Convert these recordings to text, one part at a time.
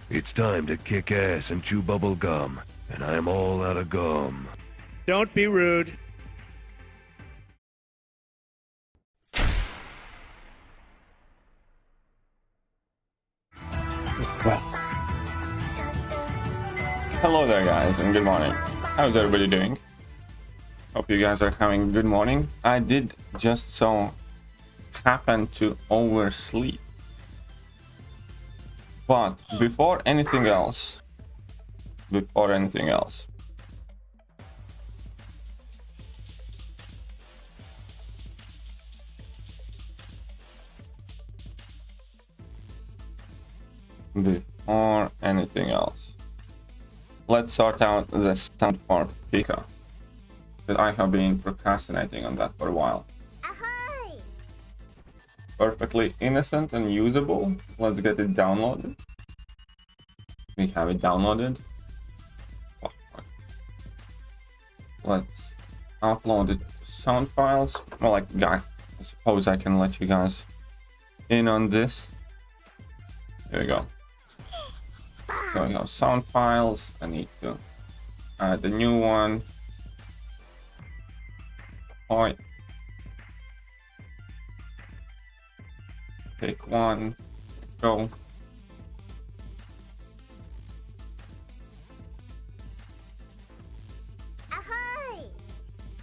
It's time to kick ass and chew bubble gum, and I'm all out of gum. Don't be rude. Well, hello there guys and good morning. How's everybody doing? Hope you guys are having a good morning. I did just so happen to oversleep. But before anything else, let's sort out the sound for Pika. Because I have been procrastinating on that for a while. Ahoy! Perfectly innocent and usable. Let's get it downloaded. We have it downloaded. Oh, let's upload it to sound files. Well, like, I suppose I can let you guys in on this. Here we go. So we have sound files. I need to add a new one. Point. Pick one. Go. Ahoy!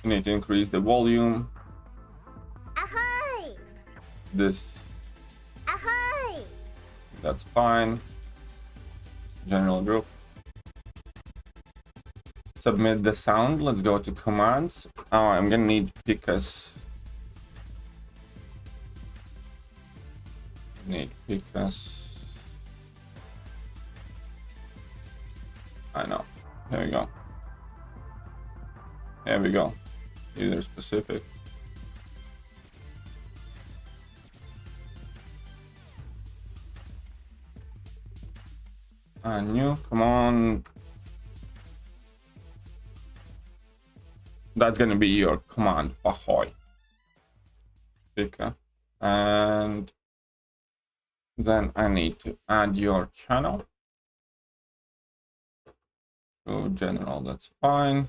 You need to increase the volume. Ahoy! This. Ahoy! That's fine. General group. Submit the sound. Let's go to commands. Oh, I'm gonna need Pika's. I know. Here we go. There we go. These are specific. New, come on. That's gonna be your command, ahoy. Pika. And then I need to add your channel. Go general, that's fine.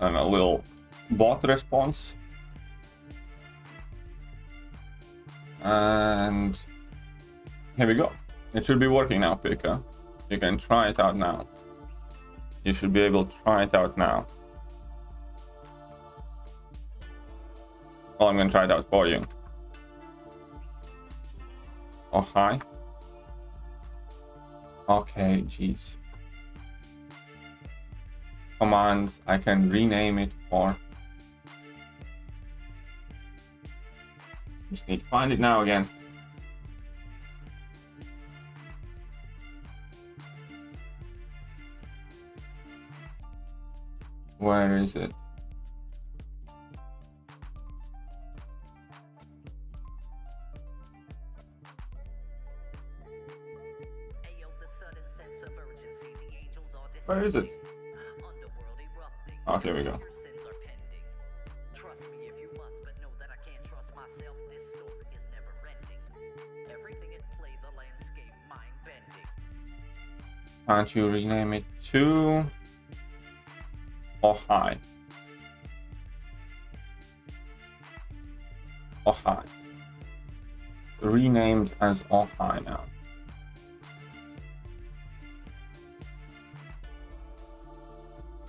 And a little bot response. And here we go. It should be working now, Pika. You can try it out now. You should be able to try it out now. Well, I'm gonna try it out for you. Oh, hi. Okay, jeez. Commands, I can rename it for. Just need to find it now again. Where is it? Where is it? Oh, here we go. Can't you rename it to Oh hi? Oh hi. Renamed as Oh hi now.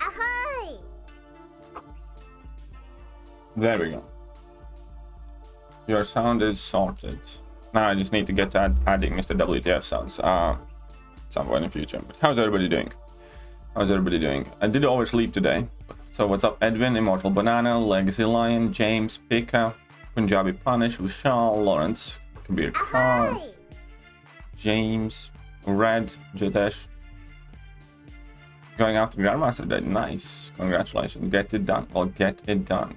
Ahoy! There we go. Your sound is sorted. Now I just need to get to adding MrWTF sounds some point in the future. But how's everybody doing? How's everybody doing? I did oversleep today. So what's up, Edwin, Immortal Banana, Legacy Lion, James, Pika, Punjabi Punish, Vishal, Lawrence, Kabir Khan, James, Red, Jadesh. Going after Grandmaster Day. Nice. Congratulations. Get it done. Well, get it done.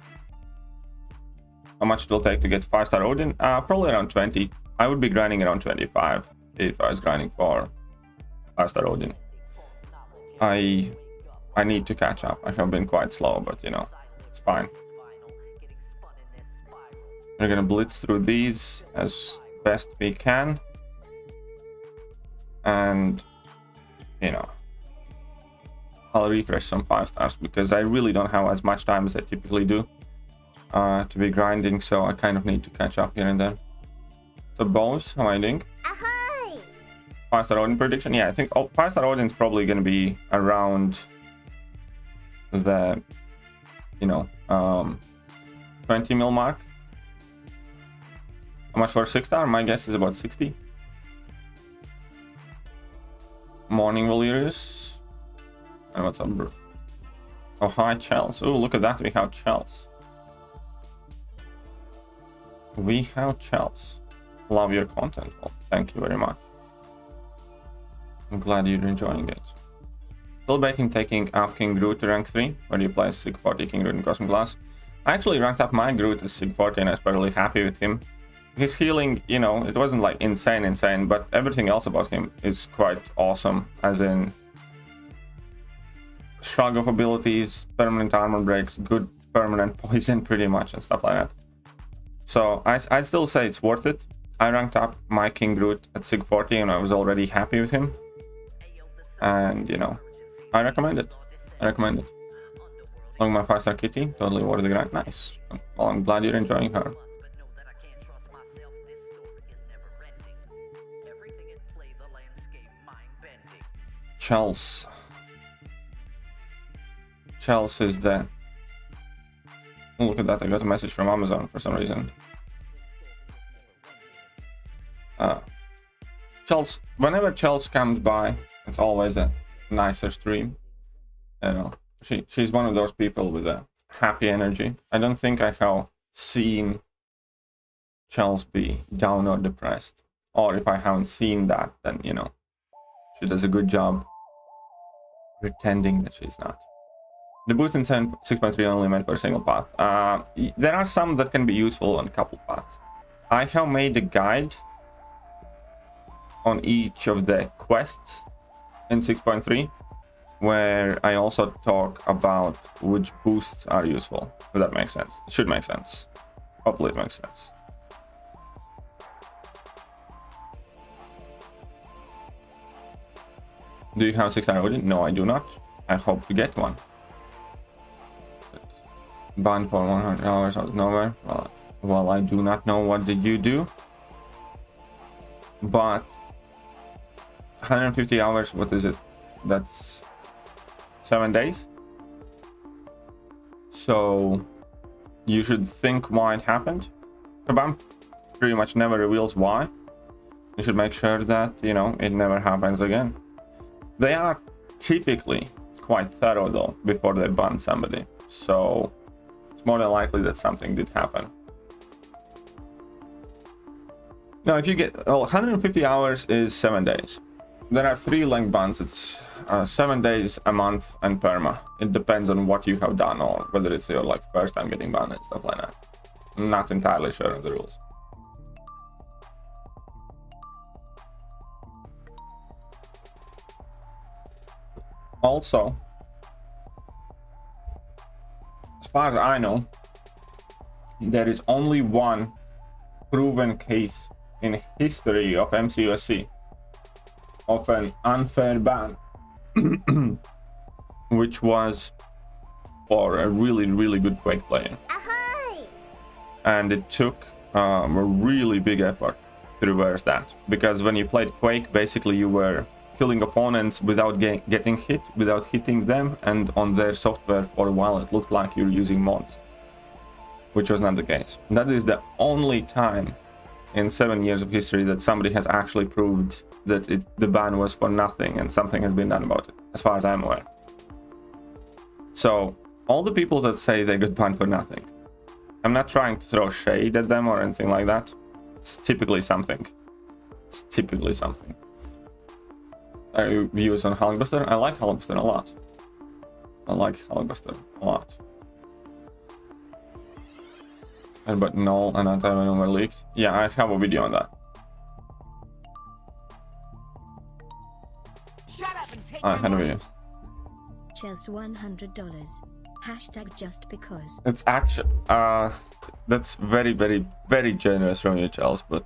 How much it will take to get 5-star Odin? Probably around 20 I would be grinding around 25 if I was grinding for 5-star Odin. I need to catch up. I have been quite slow, but you know, it's fine. We're gonna blitz through these as best we can. And, you know, I'll refresh some 5-stars because I really don't have as much time as I typically do to be grinding, so I kind of need to catch up here and there. So, Bows, how am I doing? Ahoy! 5-star Odin prediction? Yeah, I think 5-star Odin's probably going to be around the, you know, 20 mil mark. How much for 6-star? My guess is about 60. Morning, Valerius. And what's up, bro? Oh, hi, Chels. Oh, look at that. We have Chels. We have Chels. Love your content. Well, thank you very much. I'm glad you're enjoying it. Still debating taking up King Groot to rank 3, where you play Sig 40 King Groot in Cosmic Glass. I actually ranked up my Groot to Sig 40 and I was fairly happy with him. His healing, you know, it wasn't like insane, but everything else about him is quite awesome, as in shrug of abilities, permanent armor breaks, good permanent poison pretty much, and stuff like that. So I'd still say it's worth it. I ranked up my King Groot at Sig 40 and I was already happy with him. And, you know, I recommend it. Along my 5-star Kitty, totally worth the grind. Nice. Well, I'm glad you're enjoying her. Chels. Chels is the... Oh, look at that, I got a message from Amazon for some reason. Chels, whenever Chels comes by, it's always a nicer stream. You know, she's one of those people with a happy energy. I don't think I have seen Chels be down or depressed. Or if I haven't seen that, then, you know, she does a good job pretending that she's not. The boost in 6.3 only meant for a single path. There are some that can be useful on a couple paths. I have made a guide on each of the quests in 6.3, where I also talk about which boosts are useful. If that makes sense. It should make sense. Hopefully it makes sense. Do you have 6-star Odin? No, I do not. I hope to get one. Banned for 100 hours out of nowhere. Well, I do not know what did you do. But 150 hours, what is it? That's 7 days. So you should think why it happened. Kabam pretty much never reveals why. You should make sure that, you know, it never happens again. They are typically quite thorough though before they ban somebody, so it's more than likely that something did happen. Now, if you get 150 hours is 7 days. There are 3 length bans. It's 7 days, a month, and perma. It depends on what you have done or whether it's your like first time getting banned and stuff like that. I'm not entirely sure of the rules. Also, as far as I know, there is only one proven case in history of MCOC of an unfair ban, which was for a really good Quake player. Ahoy! And it took a really big effort to reverse that, because when you played Quake, basically you were killing opponents without getting hit, without hitting them, and on their software for a while it looked like you're using mods, which was not the case. That is the only time in 7 years of history that somebody has actually proved that the ban was for nothing and something has been done about it, as far as I'm aware. So all the people that say they got banned for nothing, I'm not trying to throw shade at them or anything like that. It's typically something. Views on Hulkbuster? I like Hulkbuster a lot. But null and anti-venom were leaked. Yeah, I have a video on that. How do we? Chels $100. Hashtag just because. It's actually that's very, very, very generous from you, Chels. But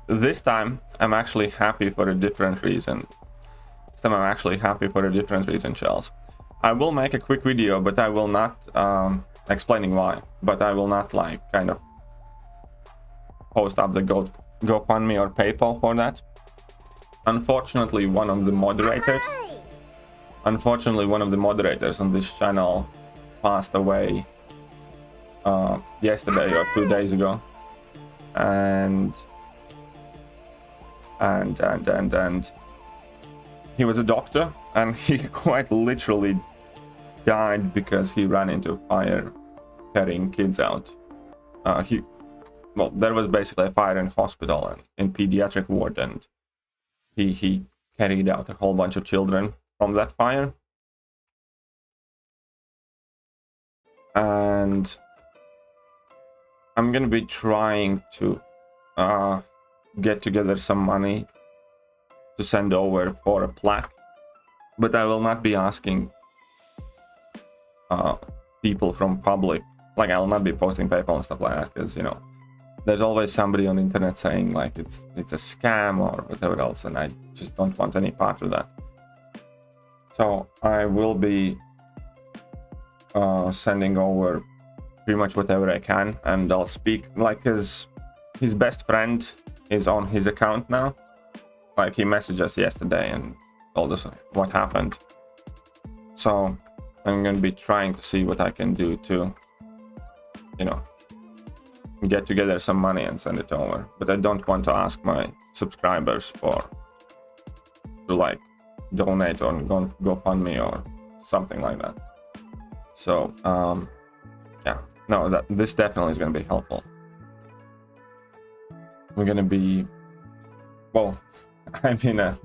this time I'm actually happy for a different reason. Chels. I will make a quick video, but I will not explaining why. But I will not like kind of post up the GoFundMe or PayPal for that. Unfortunately, one of the moderators on this channel passed away yesterday or 2 days ago, and he was a doctor, and he quite literally died because he ran into a fire carrying kids out. Well, there was basically a fire in hospital and in pediatric ward, and he carried out a whole bunch of children from that fire. And I'm gonna be trying to get together some money to send over for a plaque, but I will not be asking people from public, like I'll not be posting PayPal and stuff like that, because you know there's always somebody on the internet saying like it's a scam or whatever else, and I just don't want any part of that. So I will be sending over pretty much whatever I can, and I'll speak like his best friend is on his account now. Like he messaged us yesterday and told us what happened. So I'm gonna be trying to see what I can do to, you know, get together some money and send it over. But I don't want to ask my subscribers to like donate or GoFundMe or something like that. So yeah, no, this definitely is going to be helpful. We're going to be, well, I'm in a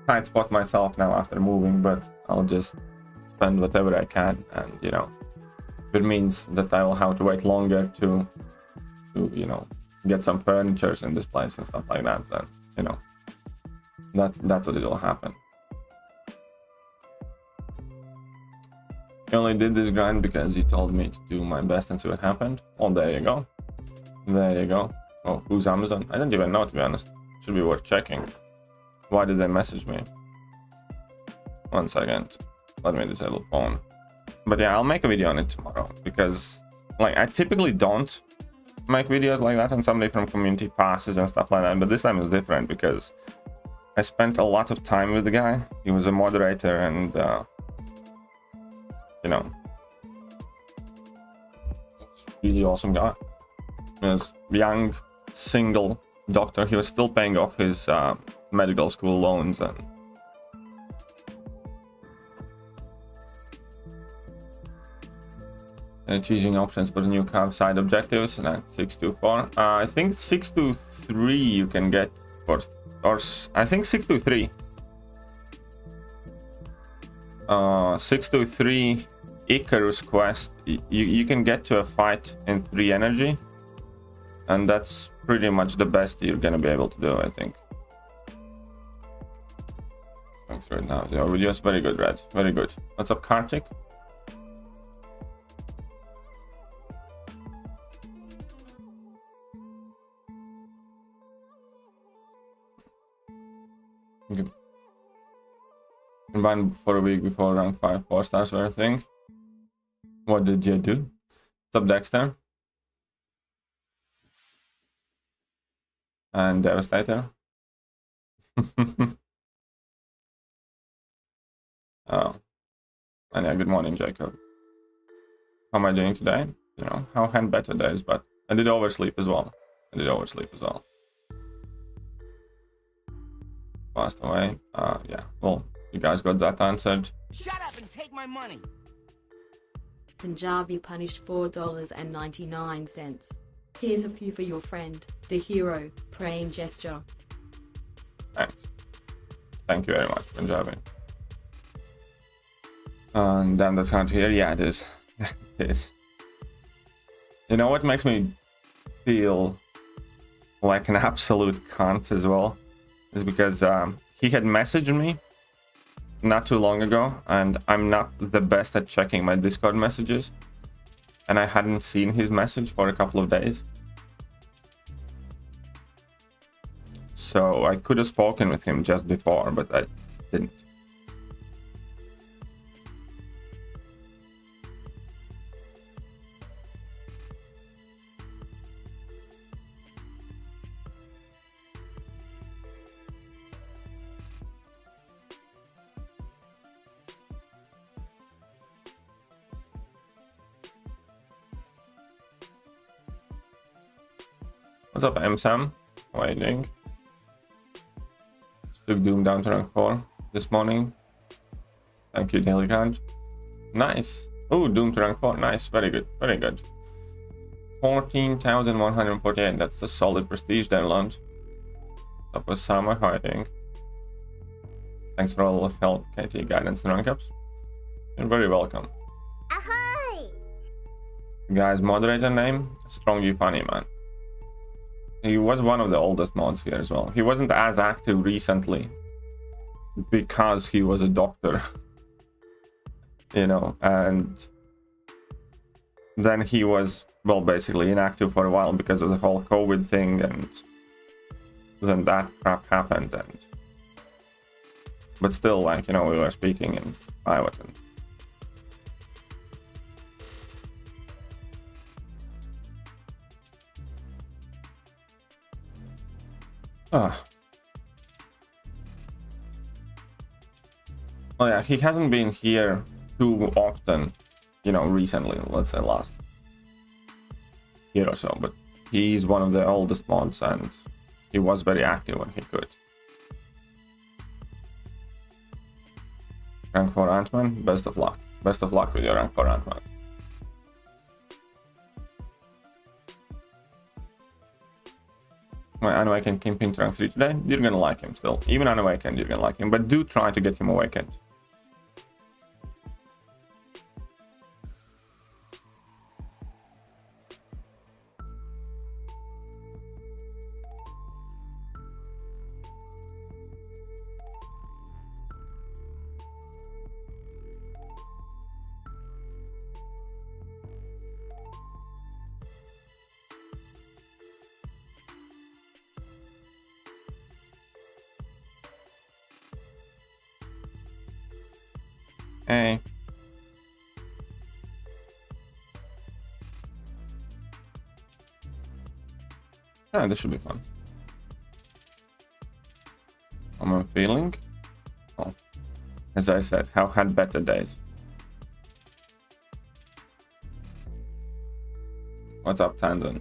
tight spot myself now after moving, but I'll just spend whatever I can, and you know, if it means that I will have to wait longer to you know, get some furniture in this place and stuff like that, then you know, that's what it will happen. I only did this grind because you told me to do my best and see what happened. Oh, there you go. Oh, who's Amazon? I don't even know, to be honest. Should be worth checking. Why did they message me? 1 second, let me disable phone. But yeah, I'll make a video on it tomorrow, because like I typically don't make videos like that on somebody from community passes and stuff like that, but this time is different because I spent a lot of time with the guy. He was a moderator, and you know, really awesome guy. He was young, single doctor. He was still paying off his medical school loans, and choosing options for the new carb side objectives. And at 624, I think 623 you can get for, or I think 623. 623 Icarus quest, you can get to a fight in 3 energy, and that's pretty much the best you're gonna be able to do, I think. Thanks right now. Your videos very good, Red. Very good. What's up, Kartik? Okay. Combined for a week before rank 5 4 stars or anything. What did you do? What's up, Dexter? And Devastator. Oh. And yeah, good morning, Jacob. How am I doing today? You know, how had better days, but I did oversleep as well. Passed away. Yeah, well, you guys got that answered. Shut up and take my money. Punjabi punished $4.99. Here's a few for your friend, the hero, praying gesture. Thanks. Thank you very much, Punjabi. And then that's count here. Yeah, it is. It is. You know what makes me feel like an absolute cunt as well? Is because he had messaged me not too long ago, and I'm not the best at checking my Discord messages, and I hadn't seen his message for a couple of days. So I could have spoken with him just before, but I didn't. What's up, MSAM? How are you doing? Took Doom down to rank 4 this morning. Thank you, Daily. Nice. Oh, Doom to rank 4. Nice. Very good. Very good. 14,148. That's a solid prestige there, Lund. That was Sama. How are you doing? Thanks for all the help, KT, guidance, and rank ups. You're very welcome. Ahoy! Guy's moderator name? Strongy Funny Man. He was one of the oldest mods here as well. He wasn't as active recently because he was a doctor, you know, and then he was, well, basically inactive for a while because of the whole COVID thing, and then that crap happened, and but still, like, you know, we were speaking in private. And oh yeah, he hasn't been here too often, you know, recently, let's say last year or so, but he's one of the oldest mods and he was very active when he could. Rank 4 Ant-Man, best of luck. Best of luck with your rank 4 Ant-Man. My Unawakened came ping to rank 3 today. You're gonna like him still. Even Unawakened, you're gonna like him. But do try to get him awakened. Hey. Yeah, this should be fun. How am I feeling? Well, as I said, have had better days. What's up, Tandon?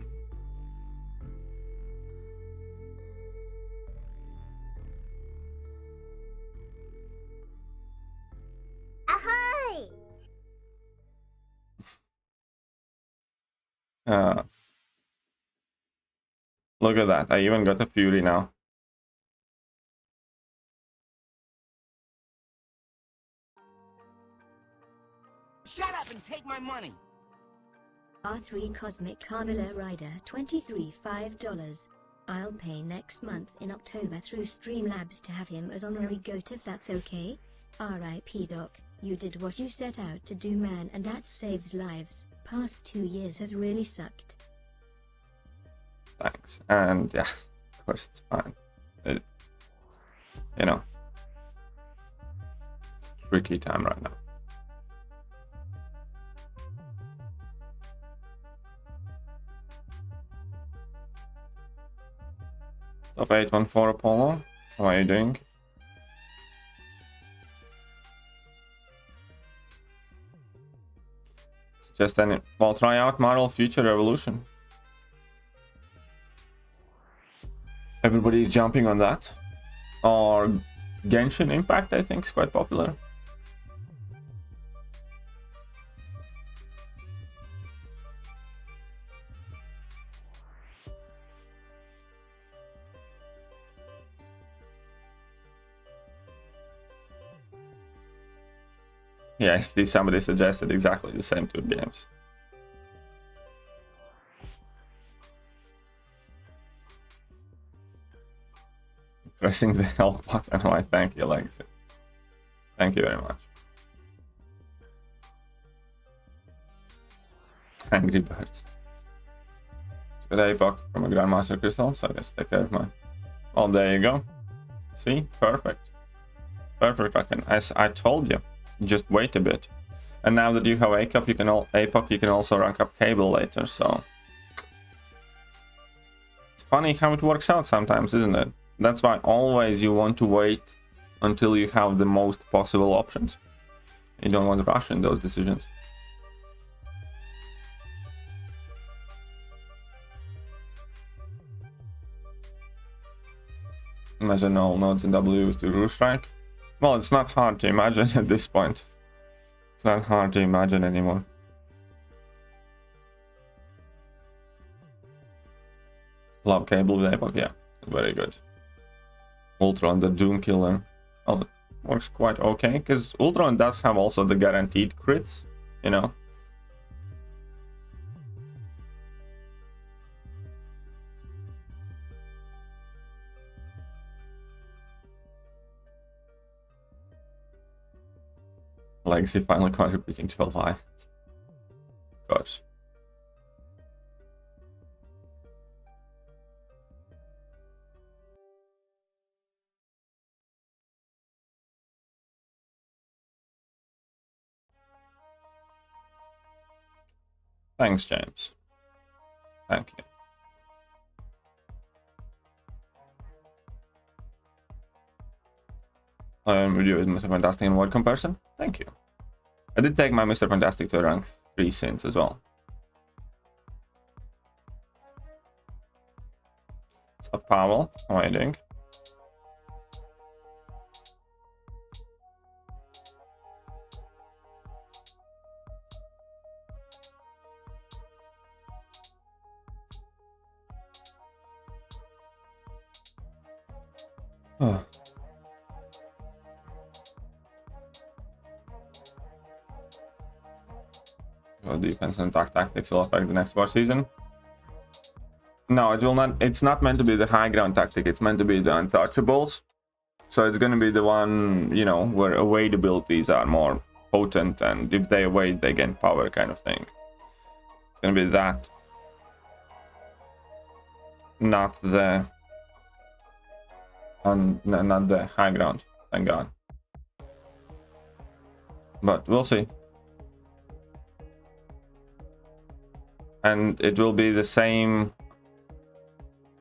Look at that. I even got a Fury now. Shut up and take my money. R3 Cosmic Carmilla Rider 23 $5. I'll pay next month in October through Streamlabs to have him as honorary GOAT if that's okay. RIP Doc, you did what you set out to do, man, and that saves lives. Past 2 years has really sucked. Thanks. And yeah, of course it's fine. You know, it's a tricky time right now. Top 814 Apollo, how are you doing? Suggest any, well, try out Marvel Future Revolution. Everybody's jumping on that. Or Genshin Impact, I think, is quite popular. Yeah, I see somebody suggested exactly the same two games. Pressing the help button. Why, thank you, Legacy. Thank you very much. Angry Birds. Good epoch from a Grandmaster Crystal, so I guess take care of mine. Well, there you go. See? Perfect. Perfect, fucking. As I told you, just wait a bit. And now that you have APOC, you can also rank up Cable later, so... It's funny how it works out sometimes, isn't it? That's why always you want to wait until you have the most possible options. You don't want to rush in those decisions. Imagine all nodes in W is to Roost Strike. Well, it's not hard to imagine at this point. It's not hard to imagine anymore. Love Cable with APOC, yeah, very good. Ultron, the Doom Killer. Well, it works quite okay, because Ultron does have also the guaranteed crits, you know. Legacy finally contributing to Alliance. Gosh. Thanks, James. Thank you. Video is Mr. Fantastic in word comparison. Thank you. I did take my Mr. Fantastic to rank 3 since as well. What's up, Pavel? How are you doing? Oh. Defense and attack tactics will affect the next war season. No, it will not. It's not meant to be the high ground tactic. It's meant to be the untouchables. So it's going to be the one, you know, where away abilities are more potent, and if they evade, they gain power, kind of thing. It's going to be that, not the not the high ground. Thank God. But we'll see. And it will be the same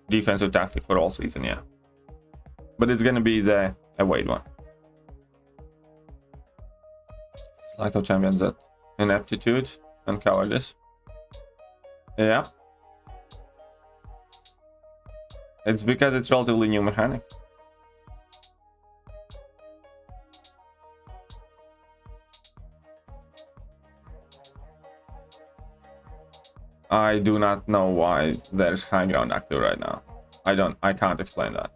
defensive tactic for all season, yeah. But it's gonna be the away one. Like our champions at ineptitude and cowardice. Yeah. It's because it's relatively new mechanic. I do not know why there's high ground active right now. I can't explain that.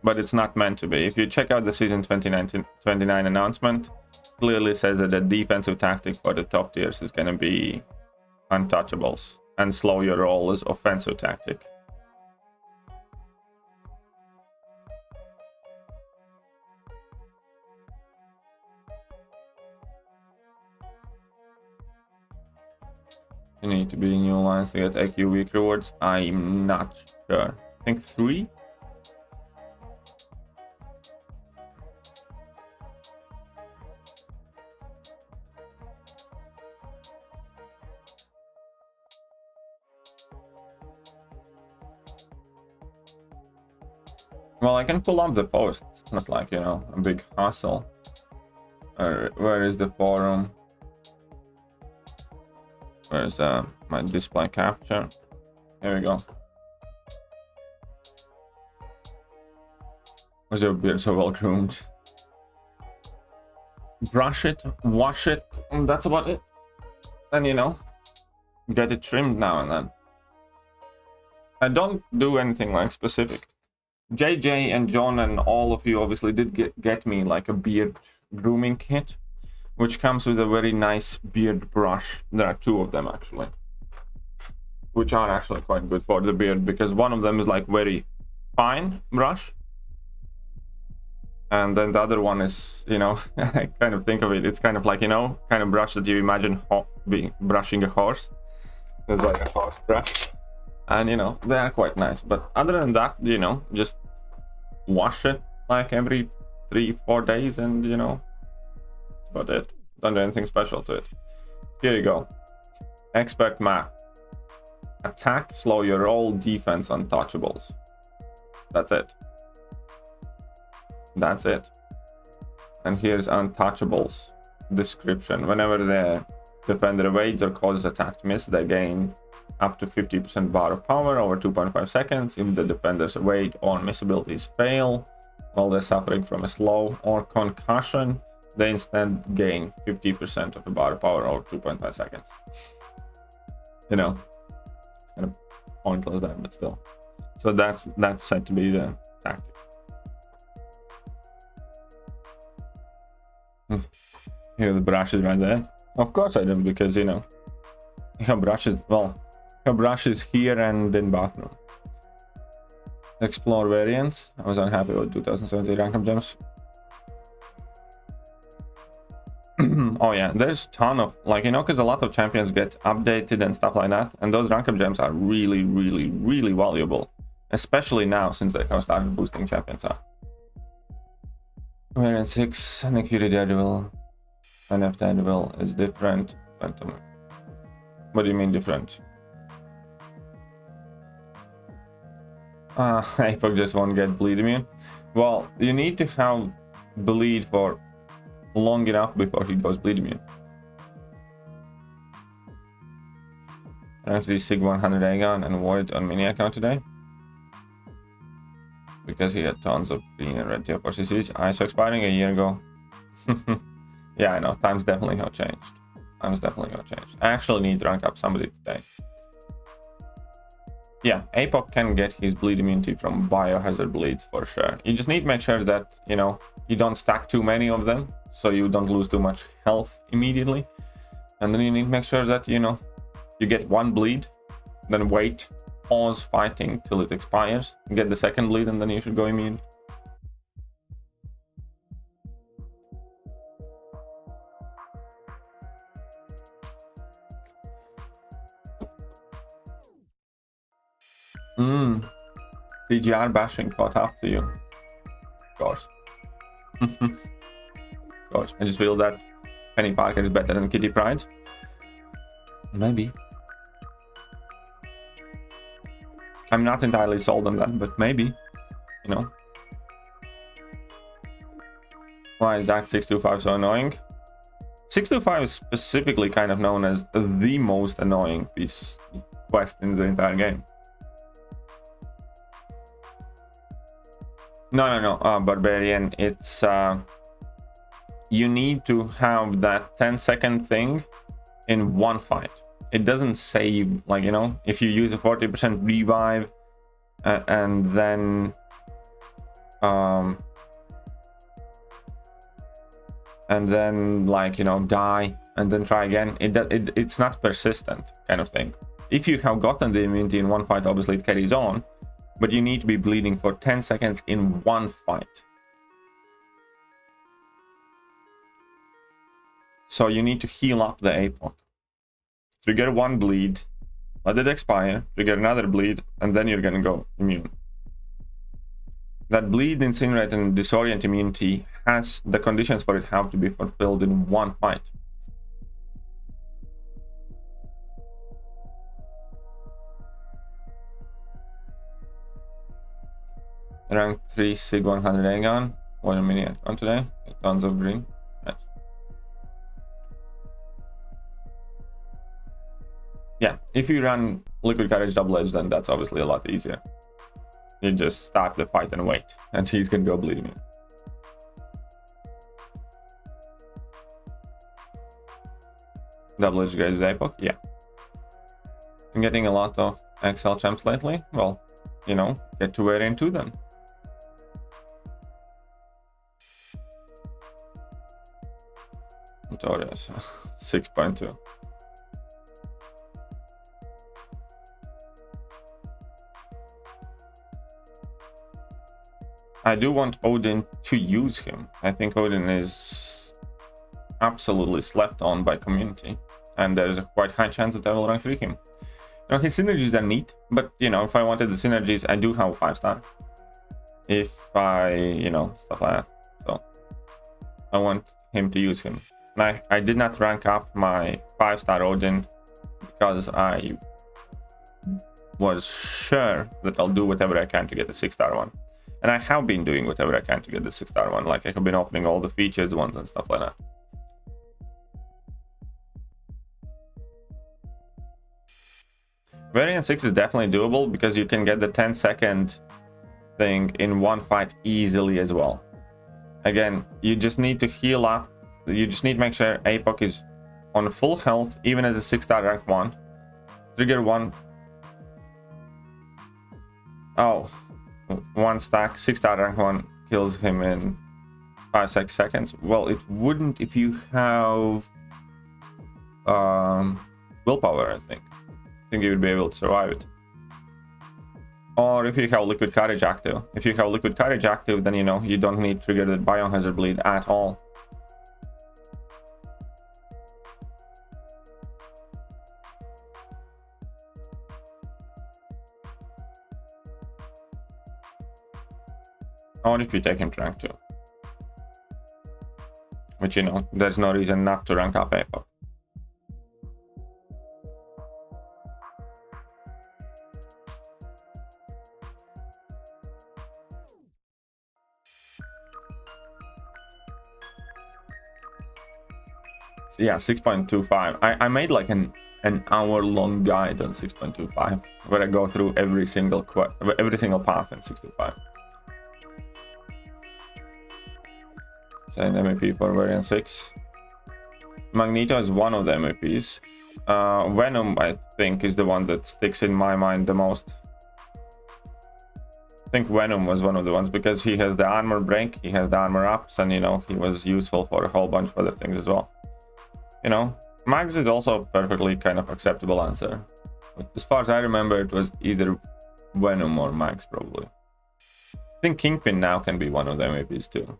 But it's not meant to be. If you check out the season 29 announcement, clearly says that the defensive tactic for the top tiers is gonna be untouchables, and slow your roll is offensive tactic. You need to be in new alliance to get AQ week rewards. I'm not sure. I think 3. Well, I can pull up the post. It's not like, you know, a big hassle. Where is the forum? Where's my display capture? Here we go. Was your beard so well groomed? Brush it, wash it, and that's about it. Then, you know, get it trimmed now and then. I don't do anything like specific. JJ and John and all of you obviously did get me like a beard grooming kit, which comes with a very nice beard brush. There are 2 of them actually, which are actually quite good for the beard, because one of them is like very fine brush, And then the other one is, you know, I kind of think of it, it's kind of like, you know, kind of brush that you imagine brushing a horse. It's like a horse brush. And, you know, they are quite nice. But other than that, you know, just wash it like every 3-4 days and, you know, that's about it. Don't do anything special to it. Here you go. Expert map. Attack, slow your roll, defense, untouchables. That's it. That's it. And here's untouchables description. Whenever the defender evades or causes attack to miss, they gain up to 50% bar of power over 2.5 seconds. If the defender's evade or miss abilities fail while they're suffering from a slow or concussion, they instead gain 50% of the bar of power over 2.5 seconds. You know, it's kind of pointless there, but still. So that's said to be the tactic. Here the brush is right there. Of course I do, because, you know, her brush is, well, her brush is here and in bathroom. Explore variants. I was unhappy with 2017 rank up gems. Oh yeah, there's a ton of, like, you know, because a lot of champions get updated and stuff like that, and those rank up gems are really, really, really valuable, especially now since they have started boosting champions up. Variant 6, Nick Fury Daredevil. NF Daredevil is different. Phantom. What do you mean different? APOC just won't get bleed immune. Well, you need to have bleed for long enough before he goes bleed immune. Actually, Sig 100 Aegon and Void on mini account today. Because he had tons of green and red tier 4 CCs. ISO expiring a year ago. Yeah, I know. Times definitely have changed. Times definitely have changed. I actually need to rank up somebody today. Yeah, APOC can get his bleed immunity from biohazard bleeds for sure. You just need to make sure that, you know, you don't stack too many of them, so you don't lose too much health immediately. And then you need to make sure that, you know, you get one bleed, then wait, pause fighting till it expires, get the second bleed, and then you should go immune. DGR bashing caught up to you. Of course. Of course. I just feel that Penny Parker is better than Kitty Pryde. Maybe. I'm not entirely sold on that, but maybe. You know. Why is that 625 so annoying? 625 is specifically kind of known as the most annoying piece quest in the entire game. No, Barbarian, it's you need to have that 10-second thing in one fight. It doesn't save, like, you know, if you use a 40% revive and then like, you know, die and then try again, it's not persistent kind of thing. If you have gotten the immunity in one fight, obviously it carries on, but you need to be bleeding for 10 seconds in one fight. So you need to heal up the APOC. Trigger one bleed, let it expire, trigger another bleed, and then you're gonna go immune. That bleed, incinerate, and disorient immunity has the conditions for it have to be fulfilled in one fight. Rank 3 Sig 100 Aegon. 1 mini on today. Tons of green. Nice. Yeah, if you run Liquid Courage Double Edge, then that's obviously a lot easier. You just start the fight and wait, and he's gonna go bleeding you. Double Edge graded APOC? Yeah. I'm getting a lot of XL champs lately. Well, you know, get to Variant 2 then. Notorious. 6.2. I do want Odin to use him. I think Odin is absolutely slept on by community, and there's a quite high chance that I will rank 3 him. You know, his synergies are neat, but you know, if I wanted the synergies, I do have a 5-star. If I, you know, stuff like that. So I want him to use him. And I did not rank up my 5-star Odin because I was sure that I'll do whatever I can to get the 6-star one. And I have been doing whatever I can to get the 6-star one. Like, I have been opening all the featured ones and stuff like that. Variant 6 is definitely doable because you can get the 10-second thing in one fight easily as well. Again, you just need to heal up. You just need to make sure APOC is on full health, even as a 6-star rank 1. Trigger 1. Oh, 1 stack, 6-star rank 1 kills him in 5-6 seconds. Well, it wouldn't if you have willpower, I think. I think you would be able to survive it. Or if you have liquid courage active. If you have liquid courage active, then you know you don't need to trigger the biohazard bleed at all. Or if you take him to rank 2. Which, you know, there's no reason not to rank up APOC. Yeah, 6.25. I made like an hour-long guide on 6.25 where I go through every single path in 625. So an MVP for variant 6. Magneto is one of the MVPs. Venom, I think, is the one that sticks in my mind the most. I think Venom was one of the ones because he has the armor break, he has the armor ups, and you know, he was useful for a whole bunch of other things as well. You know, Mags is also a perfectly kind of acceptable answer. But as far as I remember, it was either Venom or Mags, probably. I think Kingpin now can be one of the MVPs too.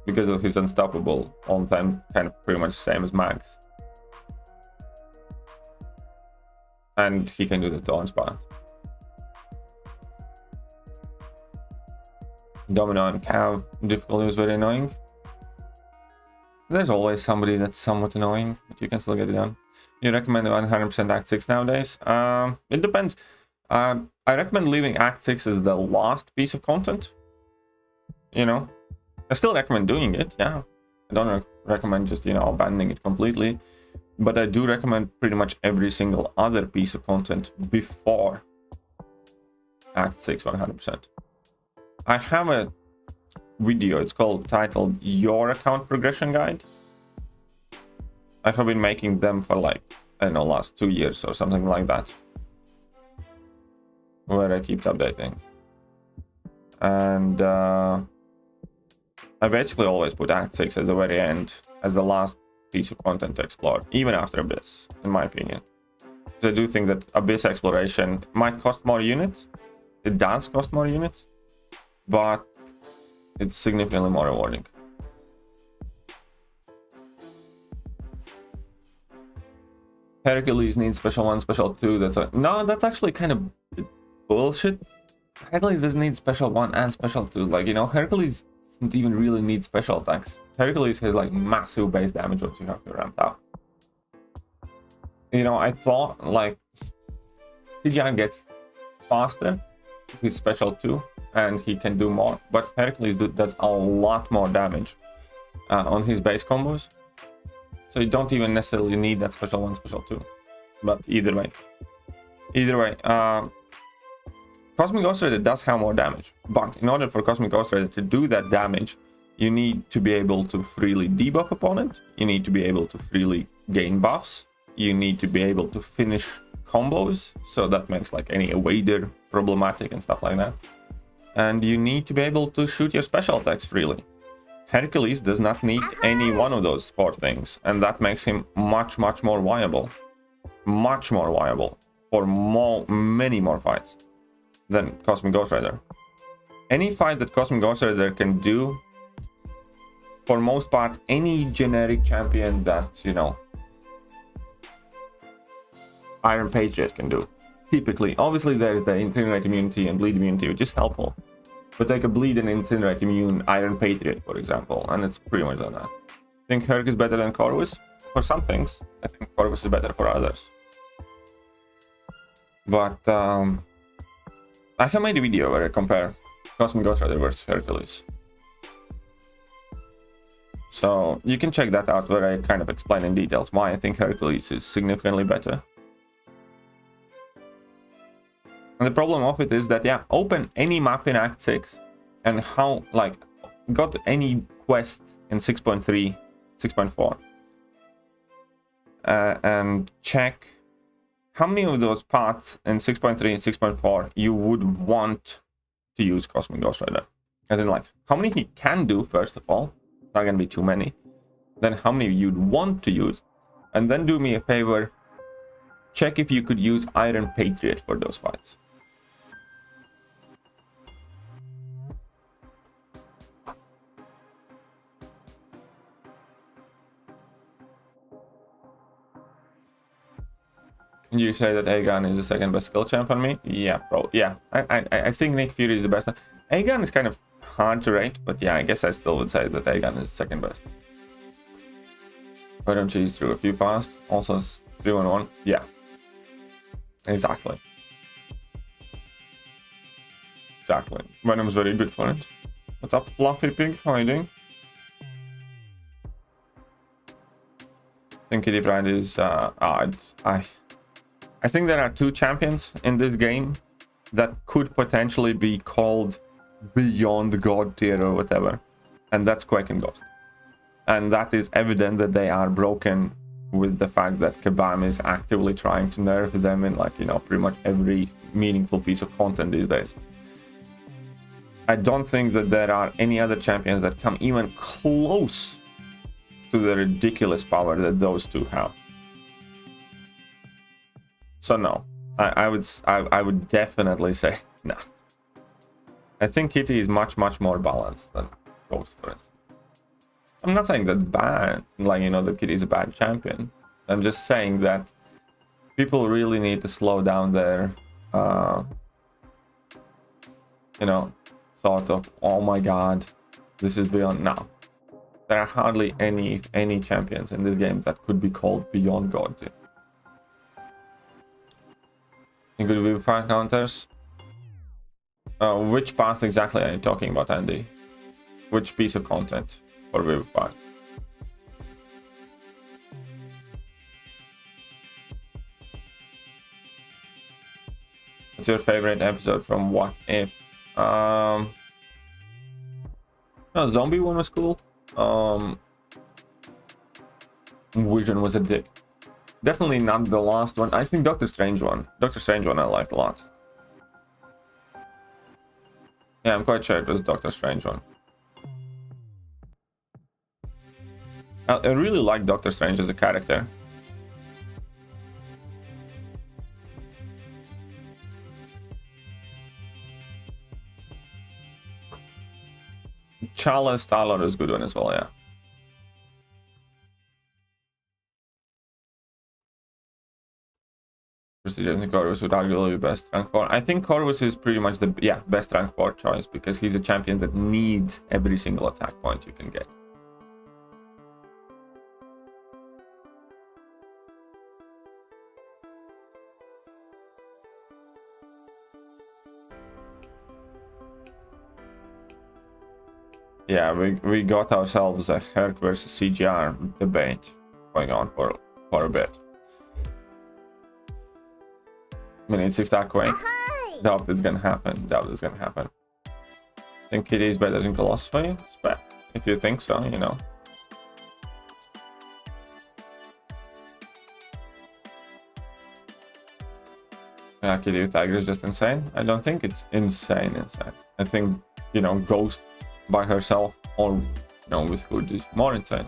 Because of his unstoppable all the time, kind of pretty much the same as Mags. And he can do the Dawn's Path. Domino and Cav difficulty was very annoying. There's always somebody that's somewhat annoying, but you can still get it done. You recommend 100% Act 6 nowadays? It depends. I recommend leaving Act 6 as the last piece of content. You know, I still recommend doing it, yeah. I don't recommend just, you know, abandoning it completely. But I do recommend pretty much every single other piece of content before Act 6 100%. I have a video, it's titled Your Account Progression Guide. I have been making them for like, I don't know, last 2 years or something like that, where I keep updating. And I basically always put Act 6 at the very end as the last piece of content to explore, even after Abyss, in my opinion. So I do think that Abyss exploration might cost more units. It does cost more units, but it's significantly more rewarding. Hercules needs special 1, special 2. No, that's actually kind of bullshit. Hercules doesn't need special 1 and special 2. Like, you know, Hercules doesn't even really need special attacks. Hercules has like massive base damage once you have to ramp up. You know, I thought like TGR gets faster with special 2 and he can do more, but Hercules does a lot more damage on his base combos, so you don't even necessarily need that special 1, special 2. But either way, Cosmic Ghost Rider does have more damage, but in order for Cosmic Ghost Rider to do that damage, you need to be able to freely debuff opponent, you need to be able to freely gain buffs, you need to be able to finish combos, so that makes like any evader problematic and stuff like that. And you need to be able to shoot your special attacks freely. Hercules does not need any one of those 4 things, and that makes him much more viable. Much more viable for many more fights than Cosmic Ghost Rider. any fight that Cosmic Ghost Rider can do, for most part, any generic champion that, you know, Iron Patriot can do. Typically, obviously there's the Incinerate immunity and Bleed immunity, which is helpful. But take a Bleed and Incinerate immune Iron Patriot, for example, and it's pretty much on that. I think Herc is better than Corvus for some things. I think Corvus is better for others. But I have made a video where I compare Cosmic Ghost Rider versus Hercules. So you can check that out, where I kind of explain in details why I think Hercules is significantly better. And the problem of it is that, yeah, open any map in Act 6 and how, like, go to any quest in 6.3, 6.4 and check how many of those paths in 6.3 and 6.4 you would want to use Cosmic Ghost Rider. As in, like, how many he can do, first of all. Not going to be too many. Then how many you'd want to use. And then do me a favor. Check if you could use Iron Patriot for those fights. You say that Aegon is the second best skill champ on me? Yeah, bro. Yeah, I think Nick Fury is the best. Aegon is kind of hard to rate, but yeah, I guess I still would say that Aegon is second best. Venom cheese through a few past. Also 3-1-1. Yeah. Exactly. Exactly. Venom's very good for it. What's up, Fluffy Pig? How are you doing? I think Kitty Pride is I think there are two champions in this game that could potentially be called beyond God tier or whatever, and that's Quake and Ghost. And that is evident that they are broken with the fact that Kabam is actively trying to nerf them in, like, you know, pretty much every meaningful piece of content these days. I don't think that there are any other champions that come even close to the ridiculous power that those two have. So no, I would definitely say no. I think Kitty is much more balanced than Ghost, for instance. I'm not saying that's bad, like, you know, that Kitty is a bad champion. I'm just saying that people really need to slow down their, you know, thought of, oh my god, this is beyond. No, there are hardly any champions in this game that could be called beyond God tier. You could be fire counters. Which path exactly are you talking about, Andy? Which piece of content for Vivify? What's your favorite episode from What If? No, zombie one was cool. Vision was a dick. Definitely not the last one. I think Doctor Strange one. Doctor Strange one I liked a lot. Yeah, I'm quite sure it was Doctor Strange one. I really like Doctor Strange as a character. Chels Star-Lord is a good one as well, yeah. Corvus would arguably be best rank 4. I think Corvus is pretty much the best rank 4 choice, because he's a champion that needs every single attack point you can get. Yeah, we got ourselves a Herc versus CGR debate going on for a bit. We need 6 stack Quake. Doubt it's gonna happen. I think Kitty is better than Colossus for you? If you think so, you know. Yeah, Kitty Tiger is just insane. I don't think it's insane. I think, you know, Ghost by herself or, you know, with Hood is more insane.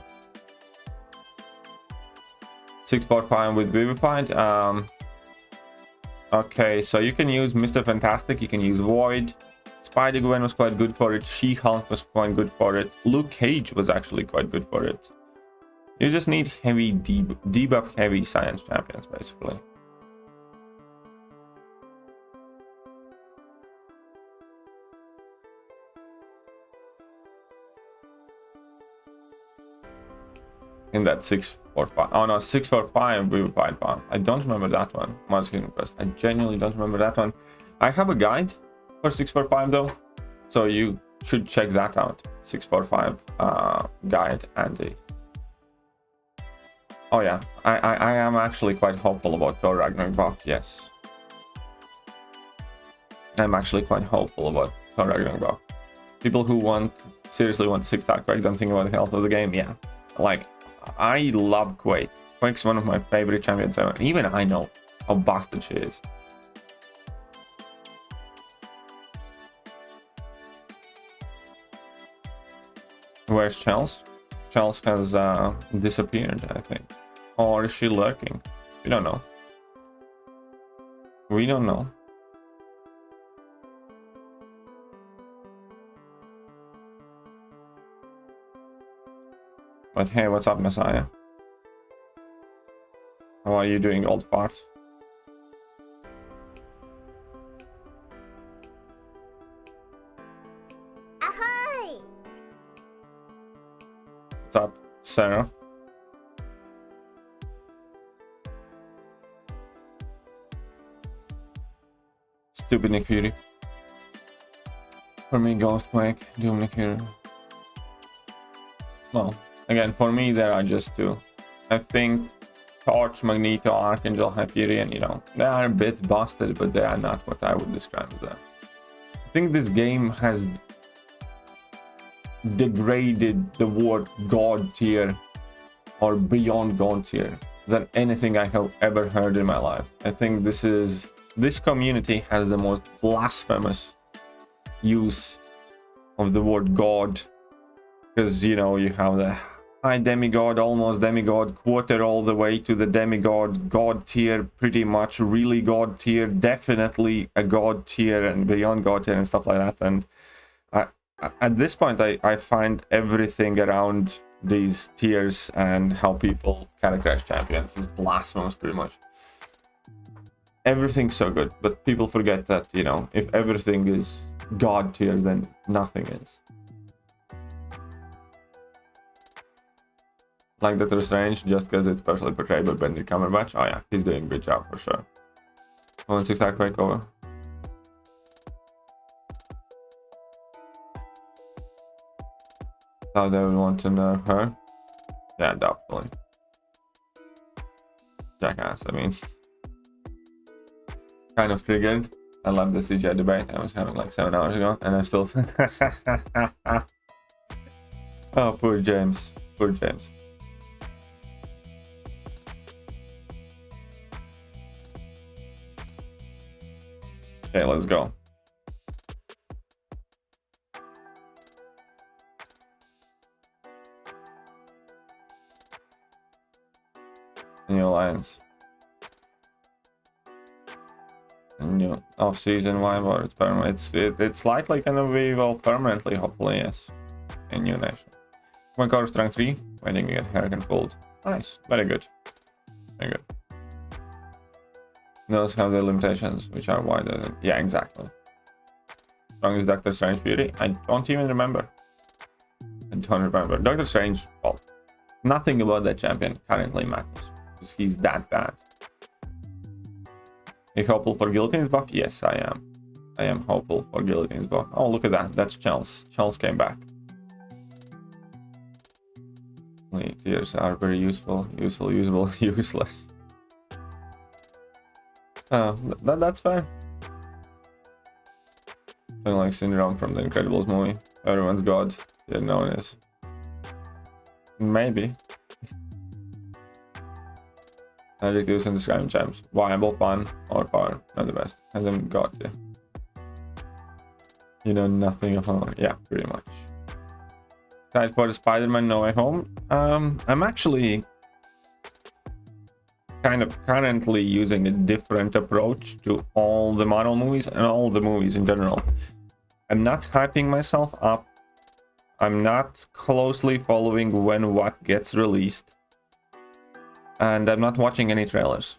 645 with Vivified. Okay, so you can use Mr. Fantastic, you can use Void. It's Spider-Gwen was quite good for it. She-Hulk was quite good for it. Luke Cage was actually quite good for it. You just need heavy debuff heavy science champions, basically. In that 645. Oh no, 645 we were quite far. I don't remember that one. Monster Quest. I genuinely don't remember that one. I have a guide for 645 though, so you should check that out. 645 guide, Andy. Oh yeah, I am actually quite hopeful about Thor Ragnarok. Yes, I'm actually quite hopeful about Thor Ragnarok. People who seriously want 6-stack Quake don't think about the health of the game. Yeah, like I love Quake. Quake's one of my favorite champions ever. Even I know how busted she is. Where's Chels? Chels has disappeared, I think. Or is she lurking? We don't know. We don't know. But hey, what's up, Messiah? How are you doing, old fart? Ahoy! What's up, Sarah? Stupid Nick Fury. For me, Ghostquake, Doom Nick Fury. Well, again, for me, there are just two. I think Torch, Magneto, Archangel, Hyperion, you know, they are a bit busted, but they are not what I would describe as that. I think this game has degraded the word God tier or beyond God tier than anything I have ever heard in my life. I think this community has the most blasphemous use of the word God, because you know you have the high demigod, almost demigod, quarter all the way to the demigod, God tier, pretty much really God tier, definitely a God tier and beyond God tier and stuff like that. And at this point I find everything around these tiers and how people characterize champions is blasphemous pretty much. Everything's so good, but people forget that, you know, if everything is God tier, then nothing is. Like Doctor Strange, just because it's personally portrayed by Benedict Cumberbatch. Oh yeah, he's doing a good job for sure. 1-6 Quake over. Now they will want to nerf her. Yeah, definitely. Jackass, I mean. Kind of triggered. I love the CGI debate I was having like 7 hours ago, and I still... Oh, poor James. Poor James. Okay, let's go. New alliance. New off-season Wyvern. It's permanent. It's likely gonna be, well, permanently, hopefully, yes. A new nation. One card of strength 3. Waiting to get Hurricane pulled. Nice. Very good. Very good. Those have their limitations, which are wider than... Yeah, exactly. Strongest Doctor Strange Beauty? I don't even remember. I don't remember. Doctor Strange, well, nothing about that champion currently matters, because he's that bad. Are you hopeful for Guillotine's buff? Yes, I am. I am hopeful for Guillotine's buff. Oh, look at that. That's Chels. Chels came back. Tiers are very useful, usable, useless. Oh, that's fine. Something like Syndrome from the Incredibles movie. Everyone's God. Yeah, no one is. Maybe. Adjectives and describing champs. Viable, fun, or power. Not the best. And then God, yeah. You know nothing of how... Yeah, pretty much. Excited for the Spider-Man No Way Home. I'm actually kind of currently using a different approach to all the Marvel movies and all the movies in general. I'm not hyping myself up. I'm not closely following when what gets released. And I'm not watching any trailers.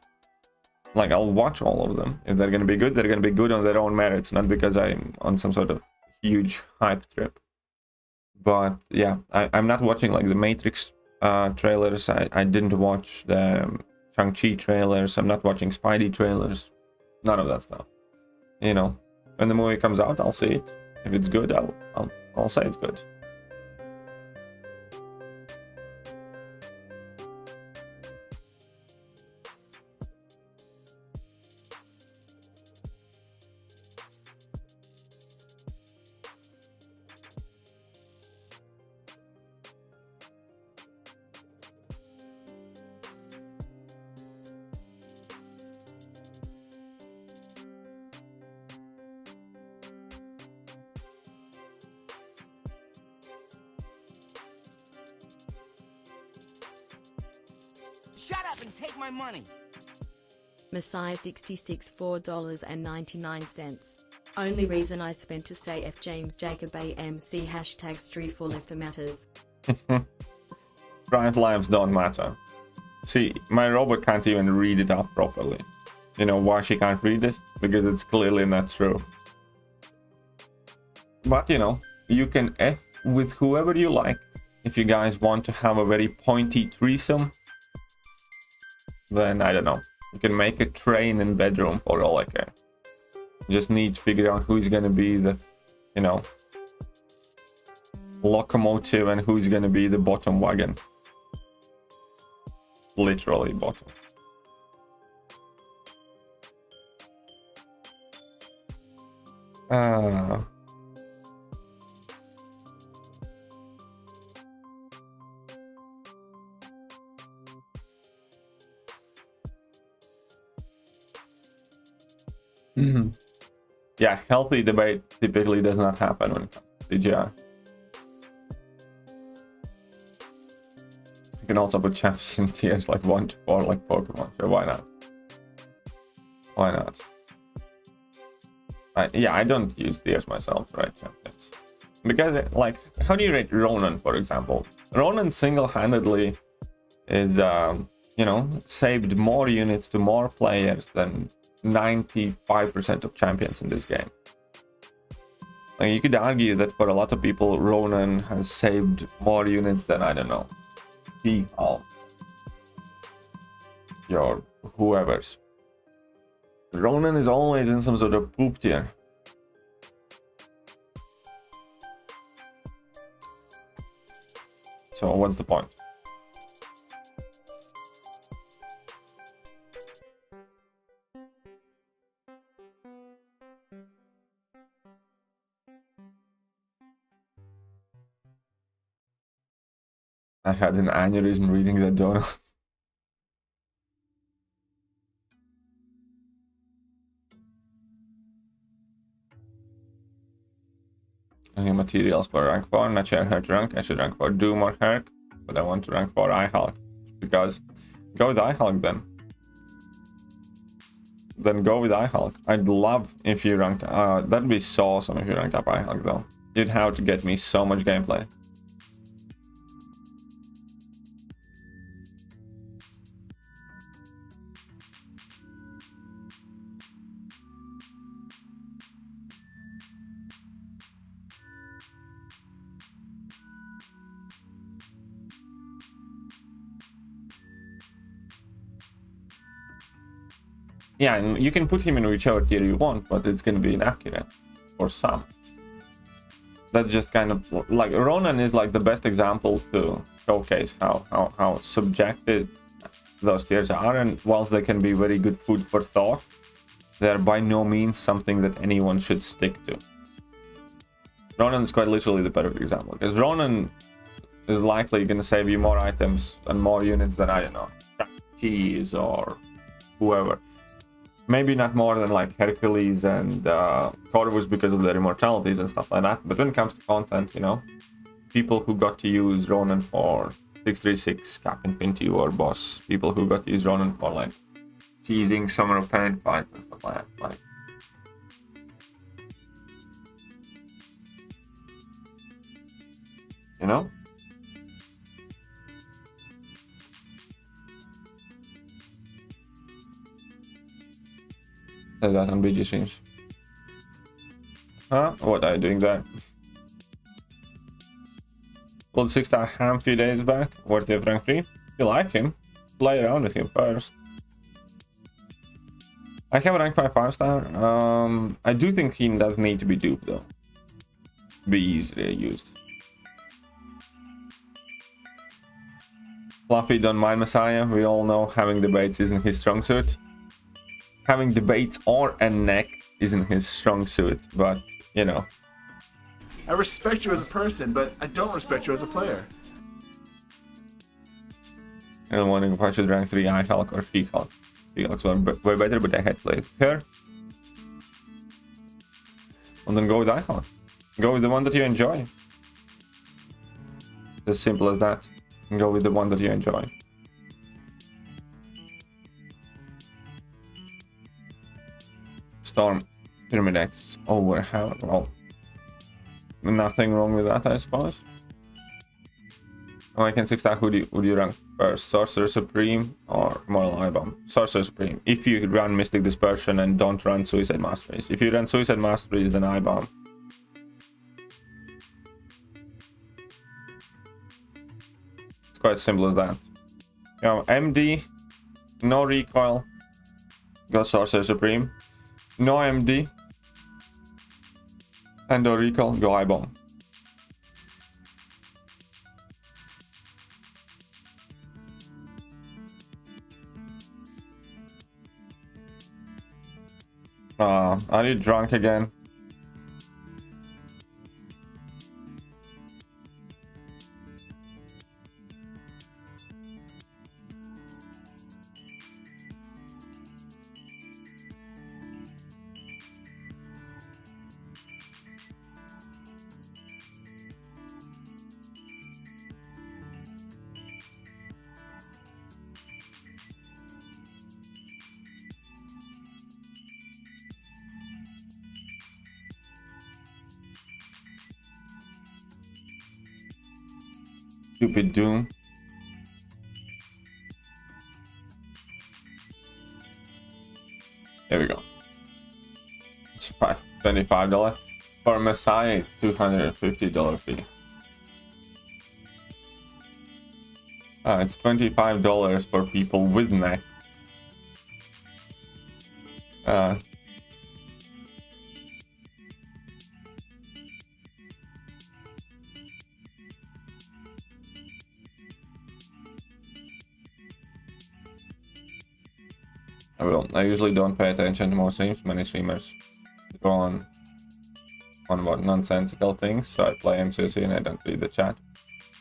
Like, I'll watch all of them. If they're gonna be good, they're gonna be good on their own merits, not because I'm on some sort of huge hype trip. But yeah, I'm not watching like the Matrix trailers. I didn't watch the Shang-Chi trailers. I'm not watching Spidey trailers. None of that stuff. You know, when the movie comes out, I'll see it. If it's good, I'll say it's good. Shut up and take my money. Messiah 66 $4.99. Only reason I spent to say F James Jacob AMC hashtag Streetful if it matters. Private lives don't matter. See, my robot can't even read it up properly. You know why she can't read it? Because it's clearly not true. But you know, you can F with whoever you like. If you guys want to have a very pointy threesome, then I don't know. You can make a train in bedroom for all I care. You just need to figure out who's gonna be the, you know, locomotive and who's gonna be the bottom wagon. Literally bottom. Yeah, healthy debate typically does not happen when it comes to CGI. You can also put champs in tiers like 1 to 4 like Pokemon. Sure, why not? Why not? Yeah, I don't use tiers myself, right? Champions. Because, like, how do you rate Ronan, for example? Ronan single-handedly is, you know, saved more units to more players than 95% of champions in this game. Like, you could argue that for a lot of people, Ronan has saved more units than, I don't know, T-Hulk, your whoever's. Ronan is always in some sort of poop tier. So what's the point? I had an aneurysm reading that donut. Any materials for rank 4, not sure how to rank. I should rank for Doom or Herc, but I want to rank for iHulk. Because go with iHulk then. Then go with iHulk. I'd love if you ranked that'd be so awesome if you ranked up iHulk though. You'd have to get me so much gameplay. Yeah, and you can put him in whichever tier you want, but it's going to be inaccurate for some. That's just kind of like Ronan is like the best example to showcase how subjective those tiers are, and whilst they can be very good food for thought, they're by no means something that anyone should stick to. Ronan is quite literally the perfect example, because Ronan is likely going to save you more items and more units than, I don't know, Cheese or whoever. Maybe not more than like Hercules and Corvus because of their immortalities and stuff like that. But when it comes to content, you know, people who got to use Ronan for 636 Cap Infinity War boss, people who got to use Ronan for like teasing Summer of Pain fights and stuff like that. Like, you know? Say that on BG streams. Huh? What are you doing there? Pulled 6-star ham few days back. Worthy of rank 3. You like him? Play around with him first. I have a rank 5 5-star. I do think he does need to be duped though. Be easily used. Fluffy don't mind Messiah. We all know having debates isn't his strong suit. Having debates or a neck isn't his strong suit, but you know. I respect you as a person, but I don't respect you as a player. I'm wondering if I should rank 3 iHulk or She-Hulk. She-Hulks were way better, but I had played her. And then go with iHulk. Go with the one that you enjoy. As simple as that. Go with the one that you enjoy. Storm. Pyramid X. Over how? Well, nothing wrong with that, I suppose. Oh, I can 6-star. Who would you rank first? Sorcerer Supreme or Moral Eye-Bomb? Sorcerer Supreme. If you run Mystic Dispersion and don't run Suicide Masteries. If you run Suicide Masteries, then Eye-Bomb. It's quite simple as that. You know, MD, no recoil, go Sorcerer Supreme. No MD, and no recoil, go Eye-Bomb. Are you drunk again? Stupid Doom. There we go. It's $25 for Messiah. $250 fee. It's $25 for people with neck. I usually don't pay attention to most streams. Many streamers go on about nonsensical things, so I play MCOC and I don't read the chat.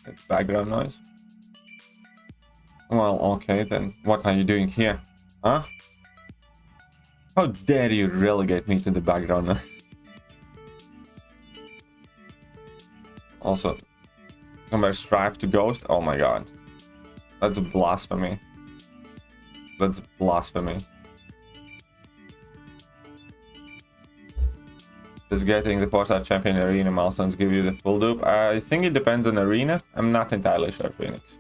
It's background noise. Well, okay, then what are you doing here? Huh? How dare you relegate me to the background noise? Also, compare Strive to Ghost? Oh my god. That's blasphemy. That's blasphemy. Does getting the 4-star champion arena milestones give you the full dupe? I think it depends on arena. I'm not entirely sure, Phoenix.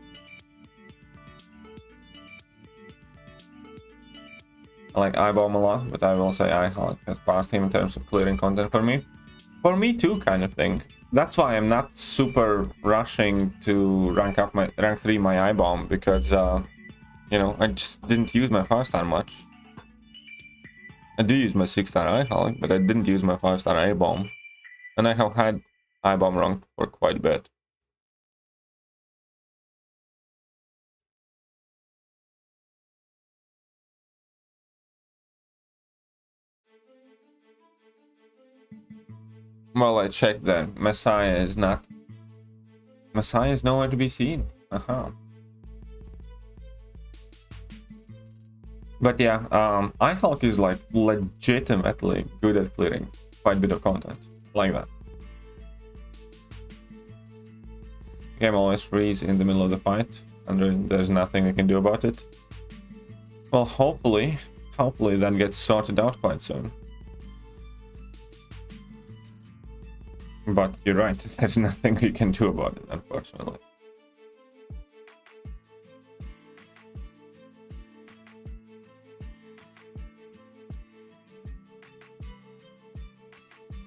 I like Eye-Bomb a lot, but I will say iHulk has passed him in terms of clearing content for me. For me too, kind of thing. That's why I'm not super rushing to rank 3 my Eye-Bomb, because you know, I just didn't use my 5-star much. I do use my 6-star iHulk, but I didn't use my 5-star Eye-Bomb. And I have had Eye-Bomb ranked for quite a bit. Well, I checked that. Messiah is not... Messiah is nowhere to be seen. But yeah, iHulk is like legitimately good at clearing quite a bit of content like that. Game always freeze in the middle of the fight, and there's nothing we can do about it. Well, hopefully that gets sorted out quite soon. But you're right, there's nothing we can do about it, unfortunately.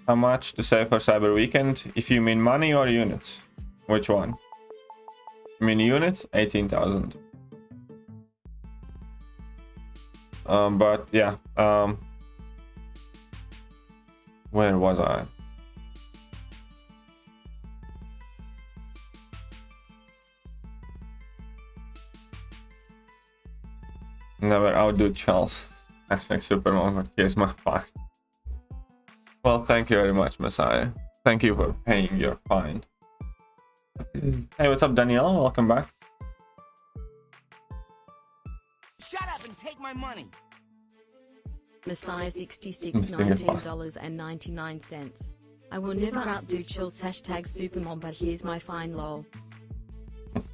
How much to save for Cyber Weekend? If you mean money or units? Which one? I mean units? 18,000. But yeah, where was I? Never outdo Chels. Hashtag Superman, but here's my fine. Well, thank you very much, Messiah. Thank you for paying your fine. Hey, what's up, Danielle? Welcome back. Shut up and take my money. Messiah 66 $19.99. I will never outdo Chels. Hashtag Supermom, but here's my fine, lol.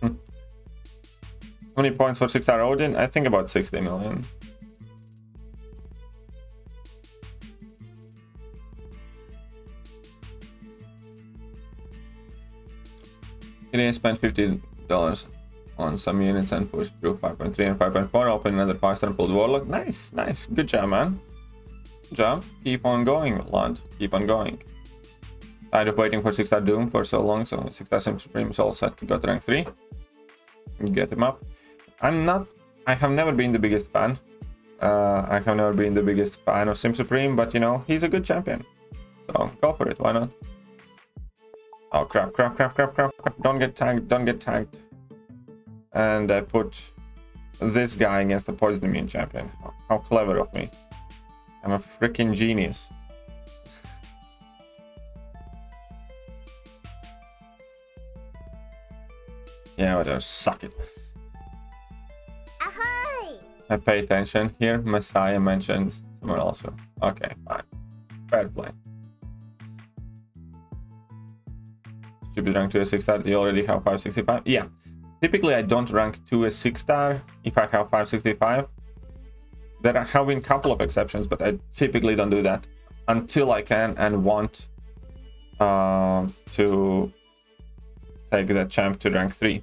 How many points for 6-star Odin? I think about 60 million. He didn't spend $50 on some units and pushed through 5.3 and 5.4. Open another 5-star and pulled Warlock. Nice, nice. Good job, man. Good job. Keep on going, lad. Keep on going. Tired of waiting for 6-star Doom for so long, so 6-star Sim Supreme is all set to go to rank 3. Get him up. I have never been the biggest fan. I have never been the biggest fan of Sim Supreme, but you know, he's a good champion. So go for it, why not? Oh crap, crap, crap, crap, crap, crap. Don't get tagged, don't get tagged. And I put this guy against the poison immune champion. How clever of me. I'm a freaking genius. Yeah, whatever, suck it. Ahoy! I pay attention here. Messiah mentions somewhere also. Okay, fine. Fair play. Should be ranked to a 6-star. You already have 565. Yeah. Typically, I don't rank to a 6-star if I have 565. There have been a couple of exceptions, but I typically don't do that until I can and want to take the champ to rank 3.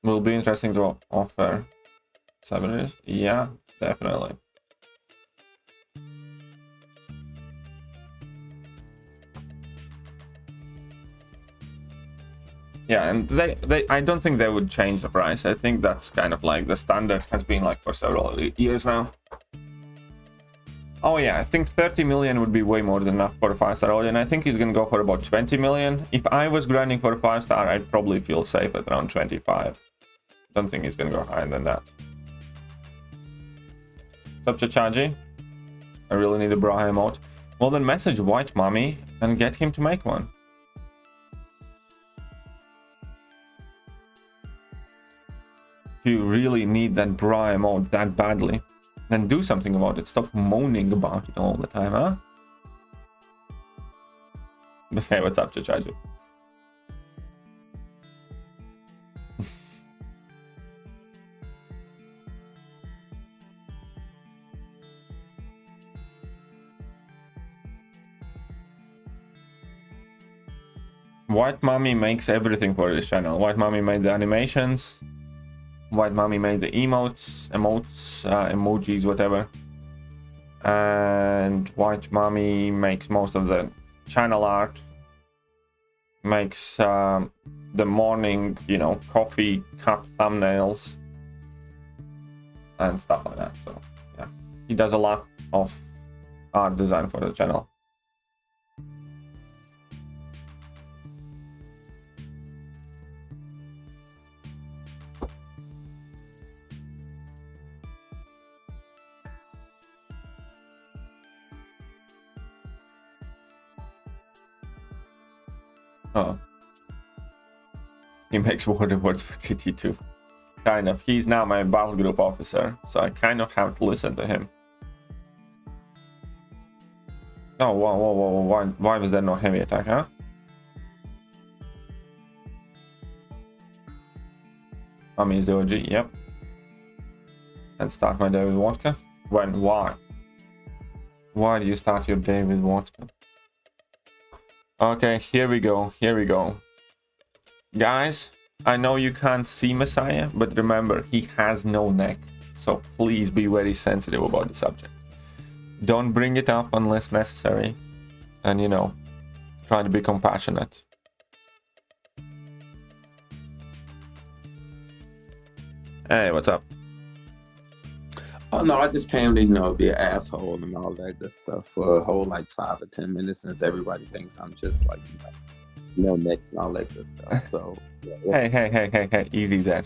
Will be interesting to offer 7 years. Yeah, definitely. Yeah, and they I don't think they would change the price. I think that's kind of like the standard has been like for several years now. Oh yeah, I think 30 million would be way more than enough for a 5-star Odin. I think he's gonna go for about 20 million. If I was grinding for a 5-star, I'd probably feel safe at around 25. Don't think he's gonna go higher than that. What's up, Chachaji? I really need a bra emote. Well, then message White Mommy and get him to make one. If you really need that bra emote that badly, then do something about it. Stop moaning about it all the time, huh? But hey, what's up, Chachaji? White Mommy makes everything for this channel. White Mommy made the animations. White Mommy made the emotes, emojis, whatever. And White Mommy makes most of the channel art. Makes the morning, you know, coffee cup thumbnails. And stuff like that. So, yeah. He does a lot of art design for the channel. Oh. He makes word awards for Kitty too. Kind of. He's now my battle group officer, so I kind of have to listen to him. Oh, whoa. Why was there no heavy attack, huh? I'm the OG, yep. And start my day with vodka. When? Why? Why do you start your day with vodka? Okay, here we go. Here we go. Guys, I know you can't see Messiah, but remember, he has no neck. So please be very sensitive about the subject. Don't bring it up unless necessary. And, you know, try to be compassionate. Hey, what's up? Oh no, I just came to, you know, be an asshole and all that good stuff for a whole like 5 or 10 minutes since everybody thinks I'm just like, you know, no neck and all that good stuff. So yeah. Hey, easy there.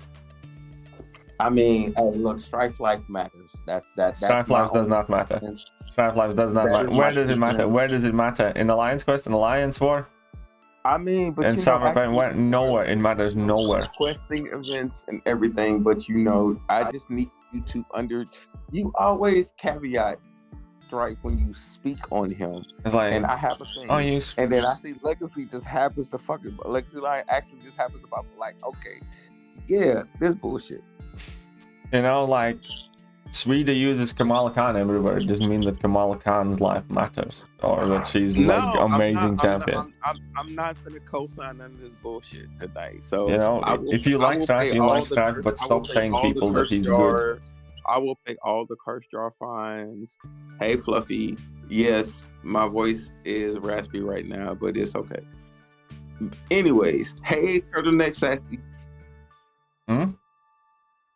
I mean, hey, look, strife life matters. That's Strife lives does not matter. Strife lives does not matter. Where does it matter? Where does it matter? In Alliance Quest, in Alliance War? I mean, but in Summer Pain, where nowhere. It matters nowhere. Questing events and everything, but you know, I just need you to you always caveat Strife when you speak on him. It's like, and I have a thing. And then I see Legacy just happens to fucking Legacy line actually just happens about like, okay, yeah, this bullshit. You know, like Sweden uses Kamala Khan everywhere. It doesn't mean that Kamala Khan's life matters or that she's like amazing champion. I'm not gonna co-sign none of this bullshit today. So you know, if you like Strife, you like Strife, but stop saying people that he's good. I will pay all the curse jar fines. Hey Fluffy, yes, my voice is raspy right now, but it's okay. Anyways, hey Turtleneck Sassy.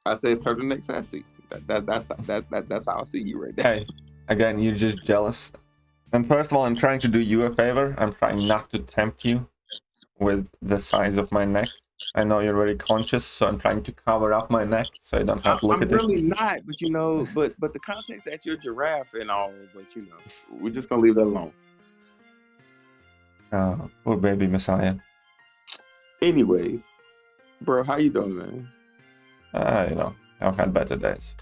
I said Turtleneck Sassy. That's how I see you right there. Hey, again, you're just jealous. And first of all, I'm trying to do you a favor. I'm trying not to tempt you with the size of my neck. I know you're very conscious, so I'm trying to cover up my neck so I don't have to look at it. I'm really not, but you know, but the context that you're giraffe and all, but you know, we're just gonna leave that alone. Oh, poor baby Messiah. Anyways, bro, how you doing, man? You know, I've had better days.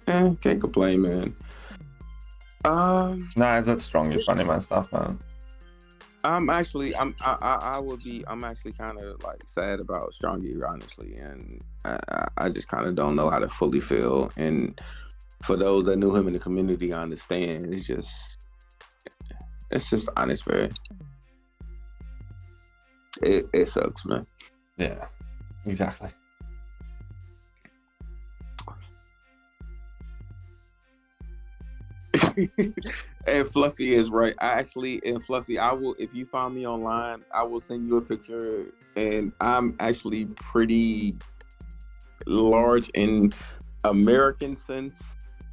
Can't complain, man. Nah, it's that strong, funny man stuff, man. I'm actually kind of like sad about Strongy, honestly, and I just kind of don't know how to fully feel. And for those that knew him in the community, I understand. It's just honest, man. It sucks, man. Yeah, exactly. And Fluffy is right. Fluffy, I will, if you find me online, I will send you a picture. And I'm actually pretty large in American sense,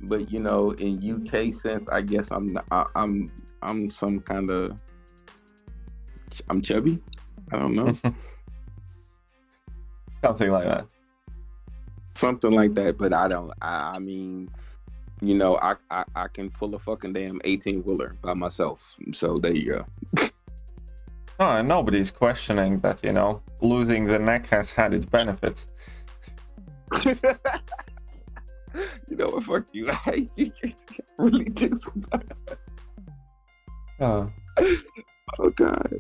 but you know, in UK sense, I guess I'm some kind of, I'm chubby. I don't know. Something like that. Something like that, but I mean, you know, I can pull a fucking damn 18-wheeler by myself. So there you go. Oh, and nobody's questioning that, you know, losing the neck has had its benefits. You know what, fuck you. I hate you. I really do sometimes. Oh. Oh God.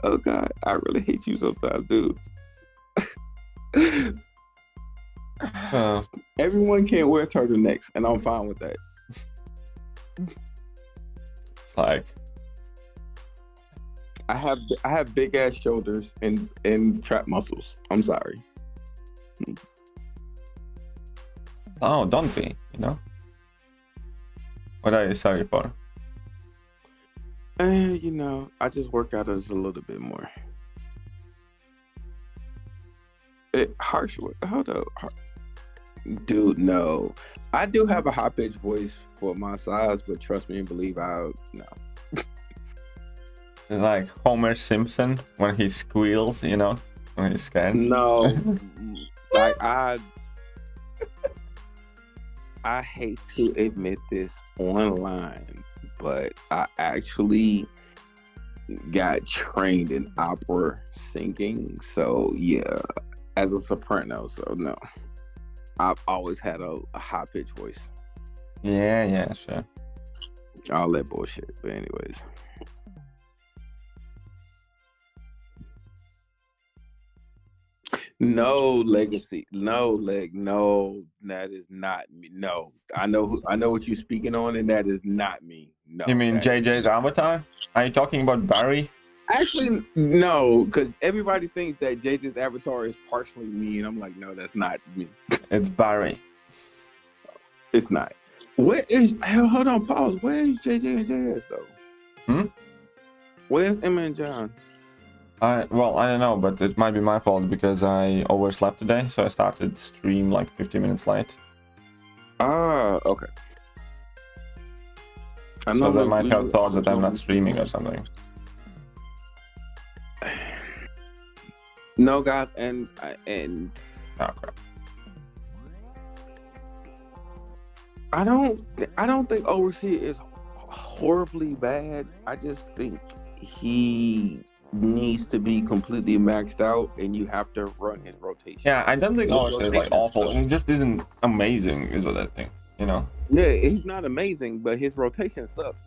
Oh God. I really hate you sometimes, dude. Everyone can't wear turtlenecks, and I'm fine with that. It's like I have big ass shoulders and trap muscles. I'm sorry. Oh, don't be. You know. What are you sorry for? You know, I just work out as a little bit more. Harsh. Hold up. Dude, no. I do have a high-pitched voice for my size, but trust me and believe no. It's like Homer Simpson when he squeals, you know, when he's scared. No. Like, I hate to admit this online, but I actually got trained in opera singing. So, yeah, as a soprano, so no. I've always had a high-pitched voice. Yeah, sure. All that bullshit. But anyways. No legacy. No, that is not me. No, I know what you're speaking on, and that is not me. No. You mean that JJ's avatar? Are you talking about Barry? Actually, no, because everybody thinks that JJ's avatar is partially me, and I'm like, no, that's not me. It's Barry. It's not. Where is? Hold on, pause. Where is JJ and JS though? Where's Emma and John? Well, I don't know, but it might be my fault because I overslept today, so I started stream like 50 minutes late. Ah, okay. So they might have thought that I'm not streaming or something. No, guys, and Oh crap. I don't think Overseer is horribly bad. I just think he needs to be completely maxed out, and you have to run his rotation. Yeah, I don't think Overseer is like awful. He just isn't amazing, is what I think. You know. Yeah, he's not amazing, but his rotation sucks.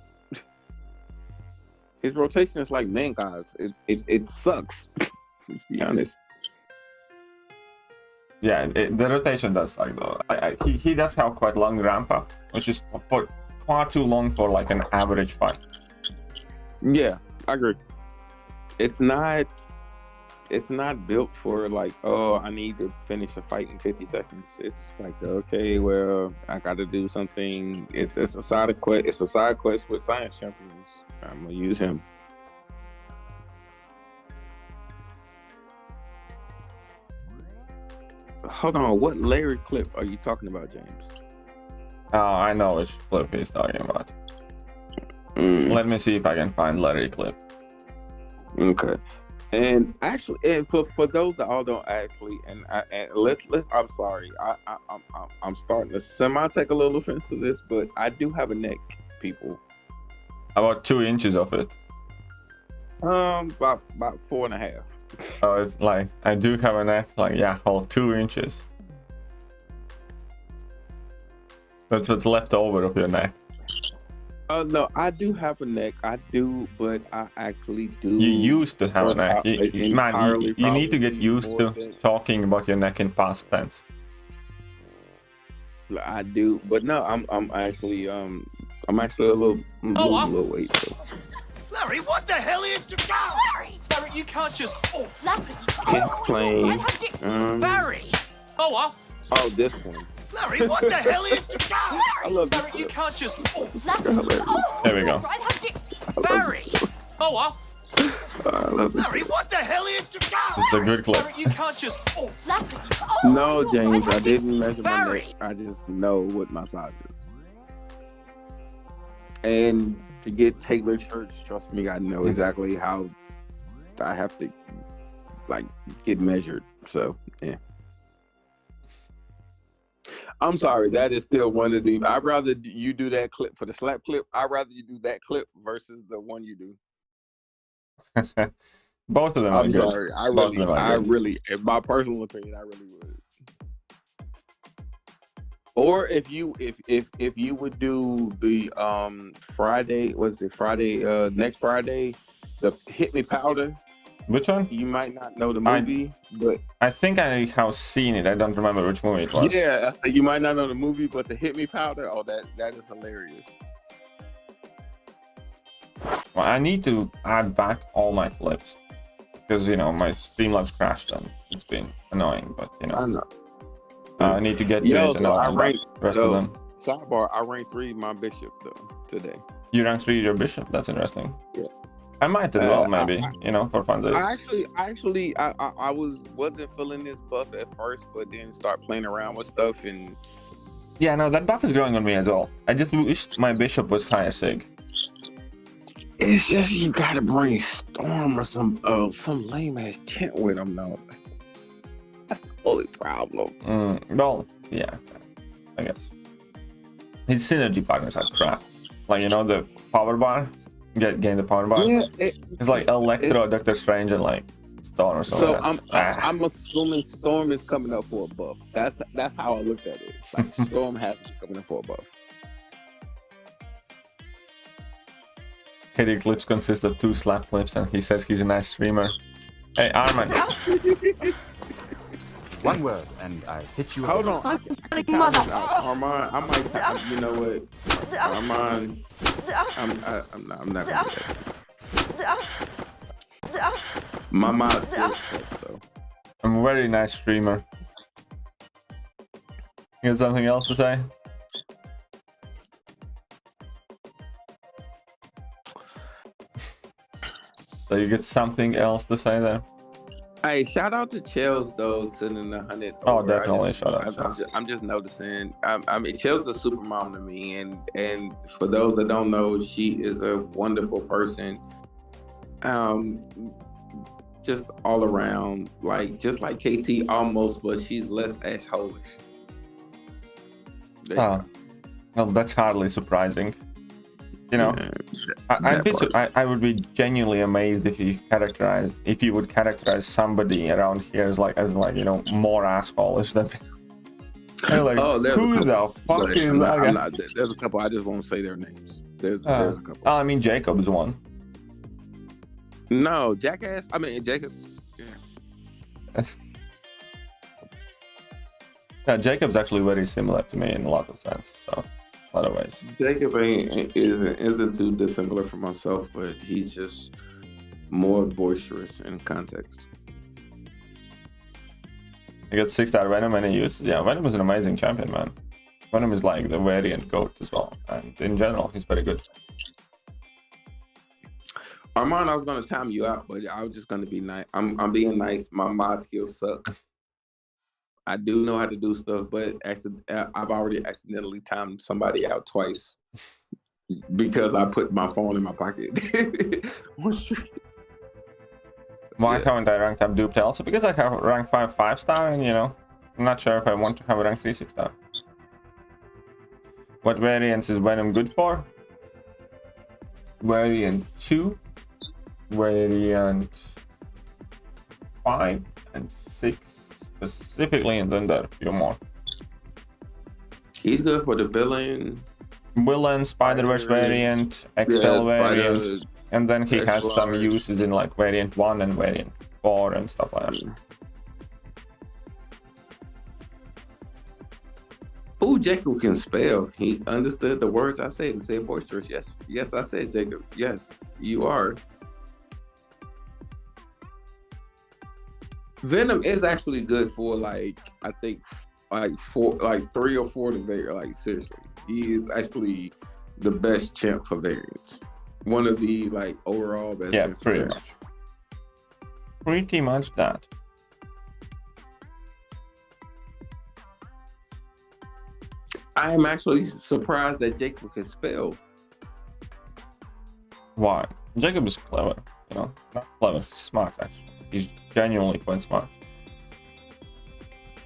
His rotation is like Mankind's. It sucks. Let's be honest. Yeah, the rotation does suck though. He does have quite long ramp up, which is for far too long for like an average fight. Yeah, I agree. It's not built for like, oh, I need to finish a fight in 50 seconds. It's like, okay, well, I got to do something. It's a side quest. It's a side quest with science champions. I'm gonna use him. Hold on, what Larry clip are you talking about, James? Oh, I know which clip he's talking about. Let me see if I can find Larry clip. Okay. And actually, and for those that all don't actually, and let's I'm sorry, I'm starting to semi take a little offense to this, but I do have a neck, people. About 2 inches of it. About 4.5. Oh, it's like I do have a neck, like yeah, all 2 inches. That's what's left over of your neck. No, I do have a neck. I do, but I actually do. You used to have a neck. Man, you need to get used to talking about your neck in past tense. I do, but no, I'm actually a little weight. So. Larry, what the hell are you doing? Larry! Larry, you can't just... Oh, Larry! It's plain. Larry! Oh, what? Oh, this one. Larry, what the hell are you doing? I Larry! love Larry, you can't just... Oh, There we go. Larry! Oh, what? Larry, what the hell are you doing? It's a good clip. Larry, you can't just... Oh, No, James, I didn't measure my neck. I just know what my size is. And to get tailored shirts, trust me, I know exactly how I have to like get measured. So yeah. I'm sorry, that is still one of the. I'd rather you do that clip for the slap clip. I'd rather you do that clip versus the one you do. Both of them are good. I'm sorry, I really, in my personal opinion, I really would. Or if you would do the Friday, what's it, Friday, next Friday, the Hit Me Powder. Which one? You might not know the movie, but I think I have seen it. I don't remember which movie it was. Yeah, you might not know the movie, but the Hit Me Powder, oh, that is hilarious. Well, I need to add back all my clips because you know my Streamlabs crashed and it's been annoying. But you know, I know. I need to get to it and I'll rank the rest of them. Sidebar, I ranked 3 my bishop though today. You ranked 3 your bishop? That's interesting. Yeah. I might as well, maybe, you know, for fun days. I wasn't feeling this buff at first, but then start playing around with stuff and. Yeah, no, that buff is growing on me as well. I just wished my bishop was higher sig. It's just you gotta bring Storm or some lame ass chant with him though. That's the only problem. Well, yeah, I guess. His synergy partners are crap. Like, you know, the power bar, gain the power bar. Yeah, it's like Electro, Doctor Strange, and like Storm or something. So I'm assuming Storm is coming up for a buff. That's how I looked at it. Like Storm has to be coming up for a buff. KD clips consist of 2 slap clips, and he says he's a nice streamer. Hey, Arman. One word, and I hit you. Hold on. Armand, I might. You know what? Armand, I'm not gonna do that. My mouth feels sick, so. I'm a very nice streamer. You got something else to say? So you get something else to say there? Hey, shout out to Chels though, sending 100. Oh, definitely shout out. Chels. I'm just noticing. I mean, Chels is a super mom to me, and for those that don't know, she is a wonderful person. Just all around, like just like KT almost, but she's less assholish. Oh, well, that's hardly surprising. You know, I would be genuinely amazed if you would characterize somebody around here as like you know, more assholeish than. Like, oh, who the fuck is that guy? There's a couple. I just won't say their names. There's a couple. Oh, I mean, Jacob is one. No, Jackass. I mean, Jacob. Yeah. Yeah, Jacob's actually very similar to me in a lot of sense. So. A lot of ways. Jacob isn't too dissimilar from myself, but he's just more boisterous in context. I got 6-star Venom and he uses. Yeah, Venom is an amazing champion, man. Venom is like the variant GOAT as well, and in general, he's very good. Armand, I was gonna time you out, but I was just gonna be nice. I'm being nice. My mod skills suck. I do know how to do stuff, but I've already accidentally timed somebody out twice because I put my phone in my pocket. Why haven't I ranked up Duped also? Because I have rank 5 5-star, and you know, I'm not sure if I want to have a rank 3 6-star. What variants is Venom good for? Variant 2, variant 5, and 6. Specifically, and then there are a few more. He's good for the villain, Spider-Verse variant, XL variant, and then he has some uses in like variant 1 and variant 4 and stuff like that. Oh, Jacob can spell. He understood the words I said and said boisterous. Yes, I said Jacob. Yes, you are. Venom is actually good for like, I think like 3 or 4 to variant. Like seriously, he is actually the best champ for variants. One of the like overall best. Yeah, pretty much. Pretty much that. I am actually surprised that Jacob can spell. Why? Jacob is clever, you know, not clever, he's smart actually. He's genuinely quite smart.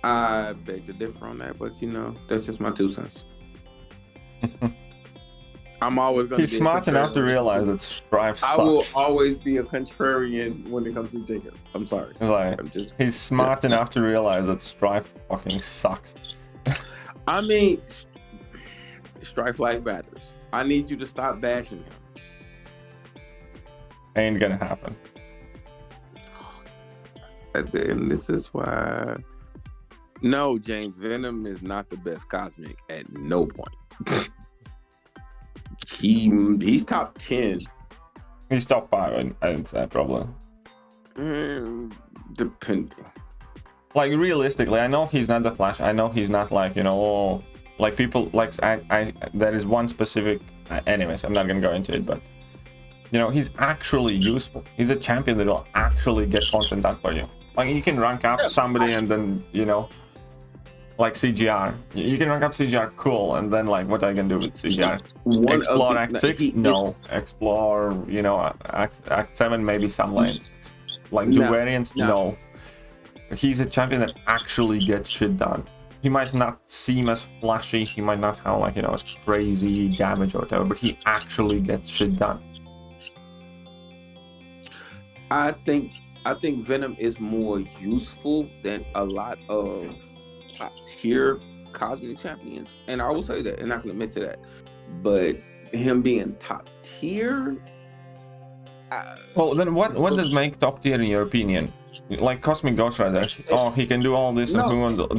I beg to differ on that, but you know, that's just my 2 cents. I'm always going to be smart enough to realize that Strife sucks. I will always be a contrarian when it comes to Jacob. I'm sorry. Like, he's smart enough to realize that Strife fucking sucks. I mean, Strife like batters. I need you to stop bashing him. Ain't gonna happen. And this is why. No, James, Venom is not the best Cosmic at no point. He's top 10. He's top 5, I'd say, probably. Depending. Like, realistically, I know he's not the Flash. I know he's not like, you know, like people, like, there is one specific, anyways, I'm not gonna go into it, but, you know, he's actually useful. He's a champion that will actually get content done for you. Like, you can rank up somebody and then, you know, like CGR. You can rank up CGR, cool, and then, like, what I can do with CGR? Explore Act 6? No. Explore, you know, Act 7, maybe some lanes. Like, do variants? No. He's a champion that actually gets shit done. He might not seem as flashy, he might not have, like, you know, as crazy damage or whatever, but he actually gets shit done. I think Venom is more useful than a lot of top-tier Cosmic champions, and I will say that, and I can admit to that. But him being top-tier... Well, then what does make top-tier in your opinion? like Cosmic Ghost Rider. Oh, he can do all this and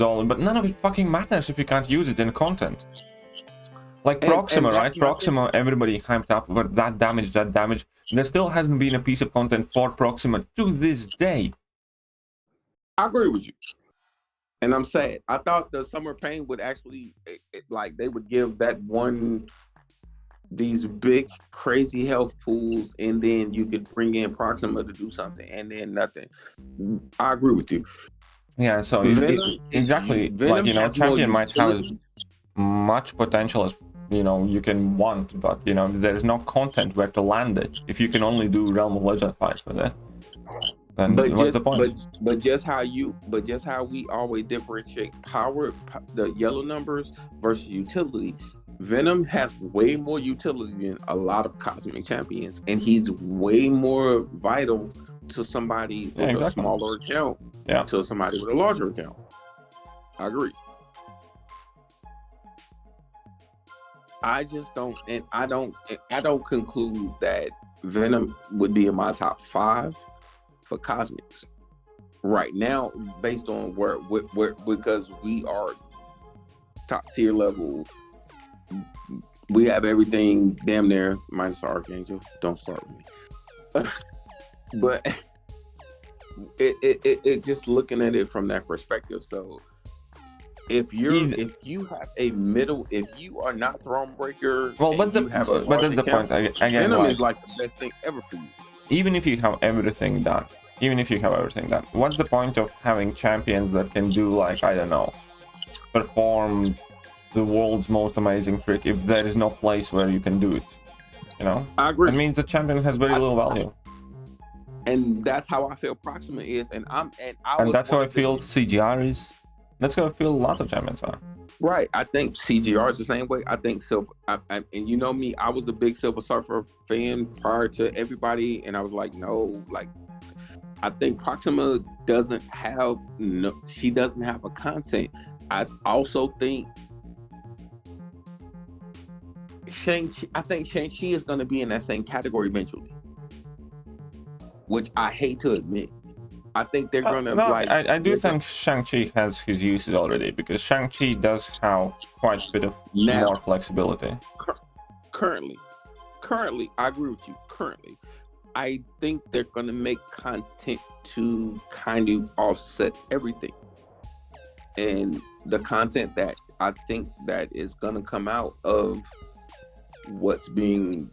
all, but none of it fucking matters if you can't use it in content. Like Proxima, right? Proxima, everybody hyped up over that damage. There still hasn't been a piece of content for Proxima to this day. I agree with you. And I'm sad. I thought the Summer Pain would actually, like, they would give that one, these big, crazy health pools, and then you could bring in Proxima to do something, and then nothing. I agree with you. Yeah, so exactly. Like, you know, Champion might have as much potential as, you know, you can want, but, you know, there's no content where to land it. If you can only do Realm of Legend fights with it, then what's the point? But just how we always differentiate power, the yellow numbers versus utility. Venom has way more utility than a lot of cosmic champions, and he's way more vital to somebody with a smaller account to somebody with a larger account. I agree. I just don't, and I don't conclude that Venom would be in my top 5 for cosmics right now, based on where because we are top tier level. We have everything damn near minus Archangel. Don't start with me. But it just looking at it from that perspective. So if you have a middle, if you are not Thronebreaker, well, but that's the point. Again, Venom is like the best thing ever for you. Even if you have everything done, what's the point of having champions that can do, like, I don't know, perform the world's most amazing trick if there is no place where you can do it? You know, I agree. It means the champion has very little value. And that's how I feel Proxima is, and that's how I feel CGR is. That's how I feel a lot of champions are. Right. I think CGR is the same way. I think Silver, and you know me, I was a big Silver Surfer fan prior to everybody, and I was like, no, like, I think Proxima doesn't have a content. I also think Shang-Chi is going to be in that same category eventually, which I hate to admit. I think they're going to I do think Shang-Chi has his uses already, because Shang-Chi does have quite a bit of more flexibility. Currently, I agree with you. Currently, I think they're going to make content to kind of offset everything. And the content that I think that is going to come out of what's being,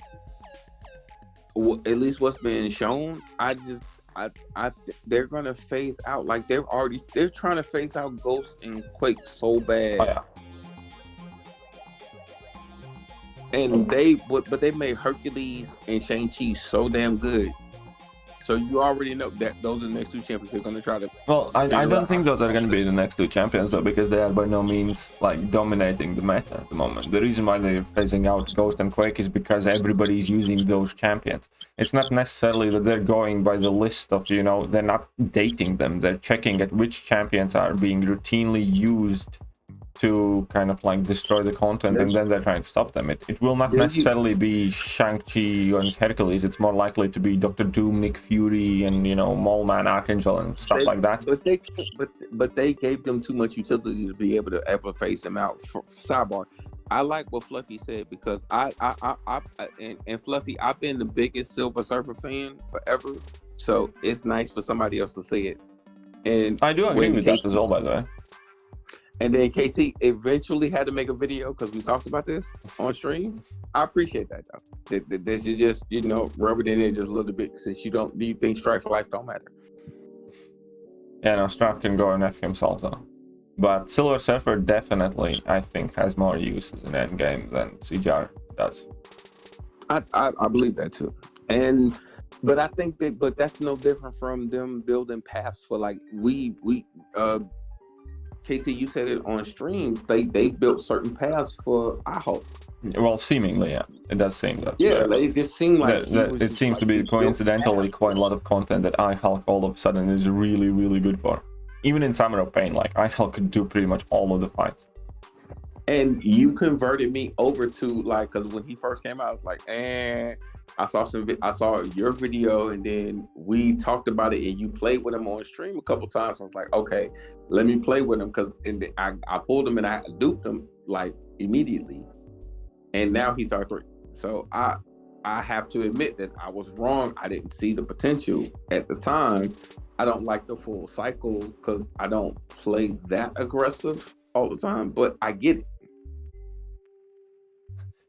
at least what's being shown, they're going to phase out, like they're trying to phase out Ghost and Quake so bad. Oh, yeah. And they made Hercules and Shang-Chi so damn good. So you already know that those are the next 2 champions they're going to try to... Well, I don't think that they're going to be the next 2 champions, though, because they are by no means, like, dominating the meta at the moment. The reason why they're phasing out Ghost and Quake is because everybody's using those champions. It's not necessarily that they're going by the list of, you know, they're not dating them. They're checking at which champions are being routinely used to kind of like destroy the content, and then they're trying to stop them. It will not necessarily be Shang-Chi and Hercules. It's more likely to be Dr. Doom, Nick Fury, and, you know, Mole Man, Archangel, and stuff like that. But they gave them too much utility to be able to phase them out. Sidebar, I like what Fluffy said, because and Fluffy, I've been the biggest Silver Surfer fan forever, so it's nice for somebody else to say it. And I do agree with that as well, by the way. And then KT eventually had to make a video because we talked about this on stream. I appreciate that, though. This is just, you know, rub it in there just a little bit, since do you think Strife for Life don't matter? Yeah, no, Strife can go and F himself, though. But Silver Surfer definitely, I think, has more uses in endgame than CGR does. I believe that, too. But I think but that's no different from them building paths for, like, KT, you said it on stream. They built certain paths for iHulk. Well, seemingly, yeah, it does seem that. Yeah, it just seemed like it seems to be coincidentally quite a lot of content that iHulk all of a sudden is really, really good for. Even in Summer of Pain, like, iHulk could do pretty much all of the fights. And you converted me over to, like, because when he first came out, I was like, I saw your video, and then we talked about it, and you played with him on stream a couple times. I was like, okay, let me play with him, because I pulled him and I duped him like immediately, and now he's R3. So I have to admit that I was wrong. I didn't see the potential at the time. I don't like the full cycle because I don't play that aggressive all the time, but I get it.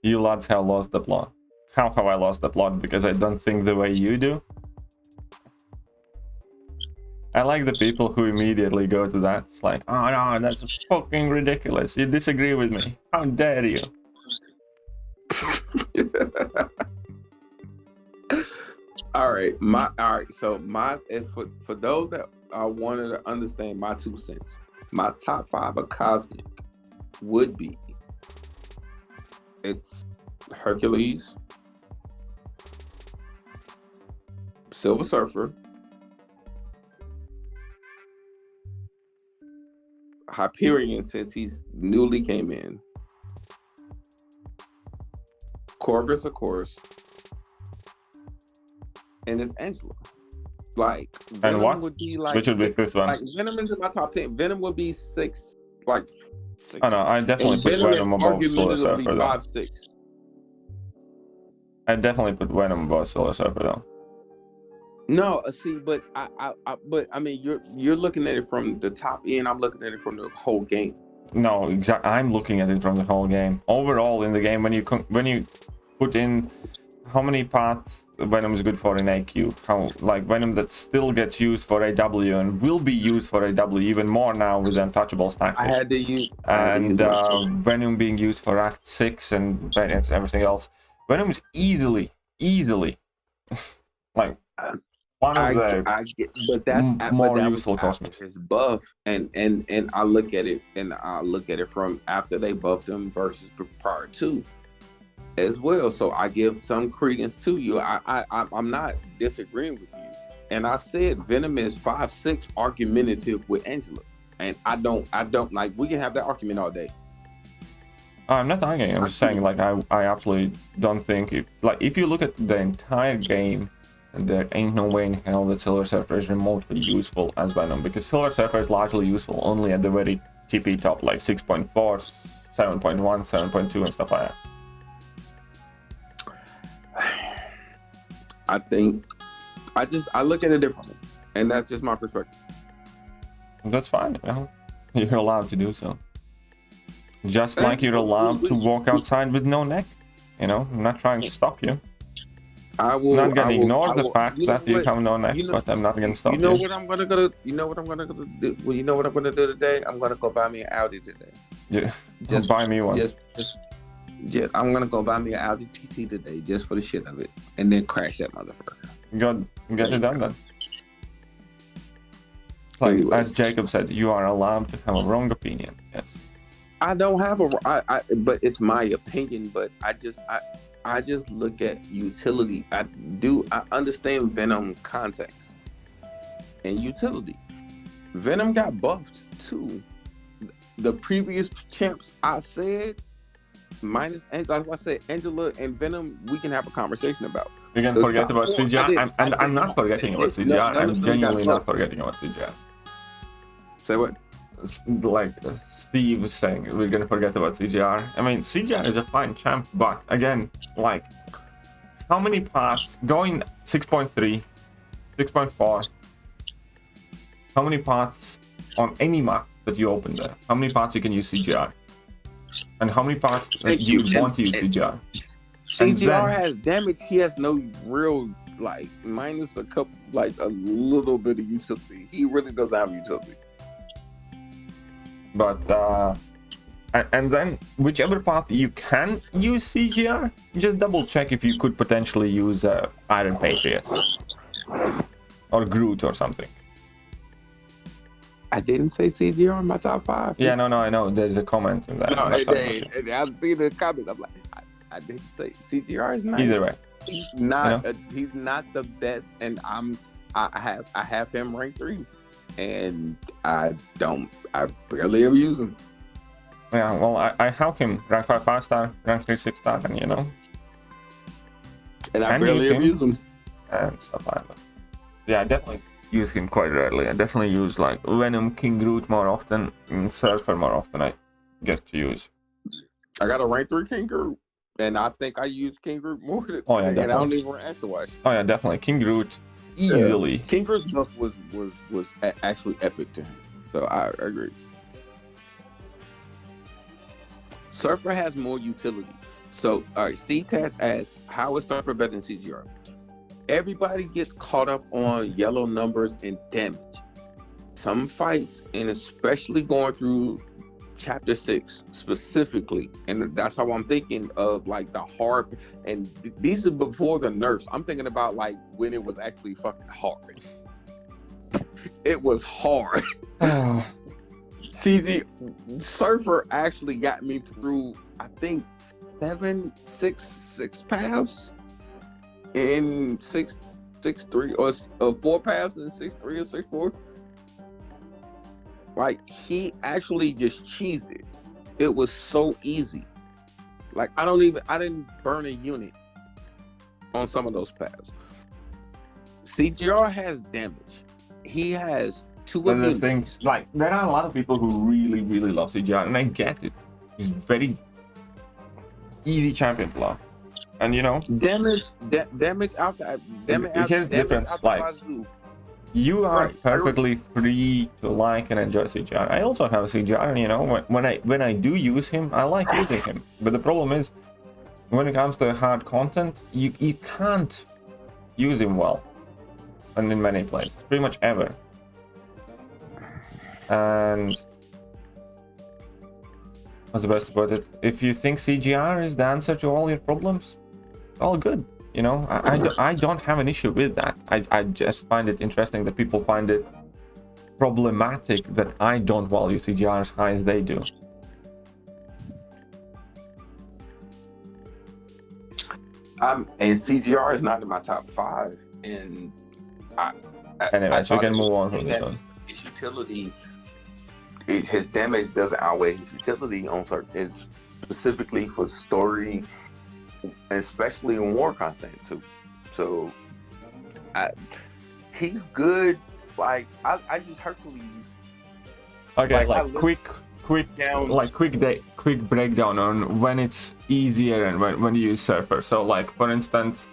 You lads have lost the plot. How have I lost the plot? Because I don't think the way you do. I like the people who immediately go to that. It's like, oh no, that's fucking ridiculous. You disagree with me. How dare you? All right, so for those that wanted to understand my 2 cents, my top 5 of Cosmic would be, it's Hercules, Silver Surfer, Hyperion since he's newly came in, Corvus of course, and it's Angela. Like Venom and what? Would be like which would be this one? Like Venom is in my top 10. Venom would be 6, like 6. Oh no, I definitely put Venom above Silver Surfer though. 5, 6. I definitely put Venom above Silver Surfer though. No, see, but I mean, you're looking at it from the top end. I'm looking at it from the whole game. No, exactly. I'm looking at it from the whole game. Overall, in the game, when you put in how many paths Venom is good for in AQ, how like Venom that still gets used for AW and will be used for AW even more now with Untouchable tactic. I had to use Venom being used for Act 6 and everything else. Venom is easily like one of the more useful cosmics. His buff, and I look at it from after they buffed him versus prior to as well. So I give some credence to you. I'm not disagreeing with you. And I said Venom is 5'6" argumentative with Angela. And I don't like, we can have that argument all day. I'm not arguing. I'm just saying, like, I absolutely don't think if you look at the entire game, there ain't no way in hell that Silver Surfer is remotely useful as Venom, because Silver Surfer is largely useful only at the very TP top, like 6.4, 7.1, 7.2 and stuff like that. I think I look at it differently, and that's just my perspective. That's fine, you know? You're allowed to do so. Just like you're allowed to walk outside with no neck, you know? I'm not trying to stop you. I'm not gonna ignore the fact that you have no neck, but I'm not gonna stop you. You know what I'm gonna do? Well, you know what I'm gonna do today? I'm gonna go buy me an Audi today. Yeah, just buy me one. Just, I'm gonna go buy me an Audi TT today, just for the shit of it, and then crash that motherfucker. Get it done then. Like anyway, as Jacob said, you are allowed to have a wrong opinion. Yes. I don't have but it's my opinion. But I just look at utility. I understand Venom context and utility. Venom got buffed too. The previous champs I said, minus, like I said, Angela and Venom, we can have a conversation about. You can forget about CGI. I'm not forgetting about CGI. I'm genuinely not forgetting about CGI. Say what? Like Steve was saying, we're gonna forget about CGR. I mean, CGR is a fine champ, but again, like, how many paths going 6.3, 6.4? How many paths on any map that you open there? How many paths you can use CGR? And how many paths that you want to use CGR? CGR has damage. He has no real, like, minus a couple, like a little bit of utility. He really doesn't have utility. But and then whichever path you can use CGR, just double check if you could potentially use Iron Patriot or Groot or something. I didn't say CGR in my top 5. Yeah, no, I know. There's a comment in that. No, I've seen the comments. I'm like, I didn't say CGR is nice. Either way, he's not. He's not the best, and I have him ranked 3. And I barely ever use him. Yeah, well, I have him rank 5 5-star, rank 3 6-star, and you know. And I can barely use ever him use them. and stuff like that. Yeah, I definitely use him quite rarely. I definitely use like Venom, King Groot more often, and Surfer more often. I get to use. I got a rank 3 King Groot, and I think I use King Groot more than. Oh yeah, and I don't definitely. even run Acid Wash. Oh yeah, definitely. King Groot easily. Yeah. King Groot's buff was actually epic to him. So I agree. Surfer has more utility. So, all right, C-Test asks, how is Surfer better than CGR? Everybody gets caught up on yellow numbers and damage. Some fights, and especially going through Chapter 6 specifically, and that's how I'm thinking of like the hard, and these are before the nerfs. I'm thinking about like when it was actually fucking hard. It was hard. CG Surfer actually got me through, I think, 6 paths in 6-3 or 4 paths in 6-3 or 6-4. Like, he actually just cheesed it. It was so easy. Like, I didn't burn a unit on some of those paths. CGR has damage. He has 2 But the immunities. thing, like, there are a lot of people who really, really love CGR, and I get it. He's very easy champion to love. And you know, Damage out the damage out, here's the damage difference, out the like, wazoo. you are Right. perfectly free to like and enjoy CGR. I also have CGR, and you know, when I do use him, I like using him. But the problem is, when it comes to hard content, you can't use him well, and in many places, pretty much ever. And what's the best to put it? If you think CGR is the answer to all your problems, all good. You know, I don't have an issue with that. I just find it interesting that people find it problematic that I don't value CGR as high as they do. And CGR is not in my top 5. And Anyway, so we can thought move on from this one. His utility, his damage doesn't outweigh his utility on certain. It's specifically for story, especially in war content too. So he's good. Like I use Hercules. Okay, like, like quick breakdown on when it's easier and when you use Surfer. So like, for instance,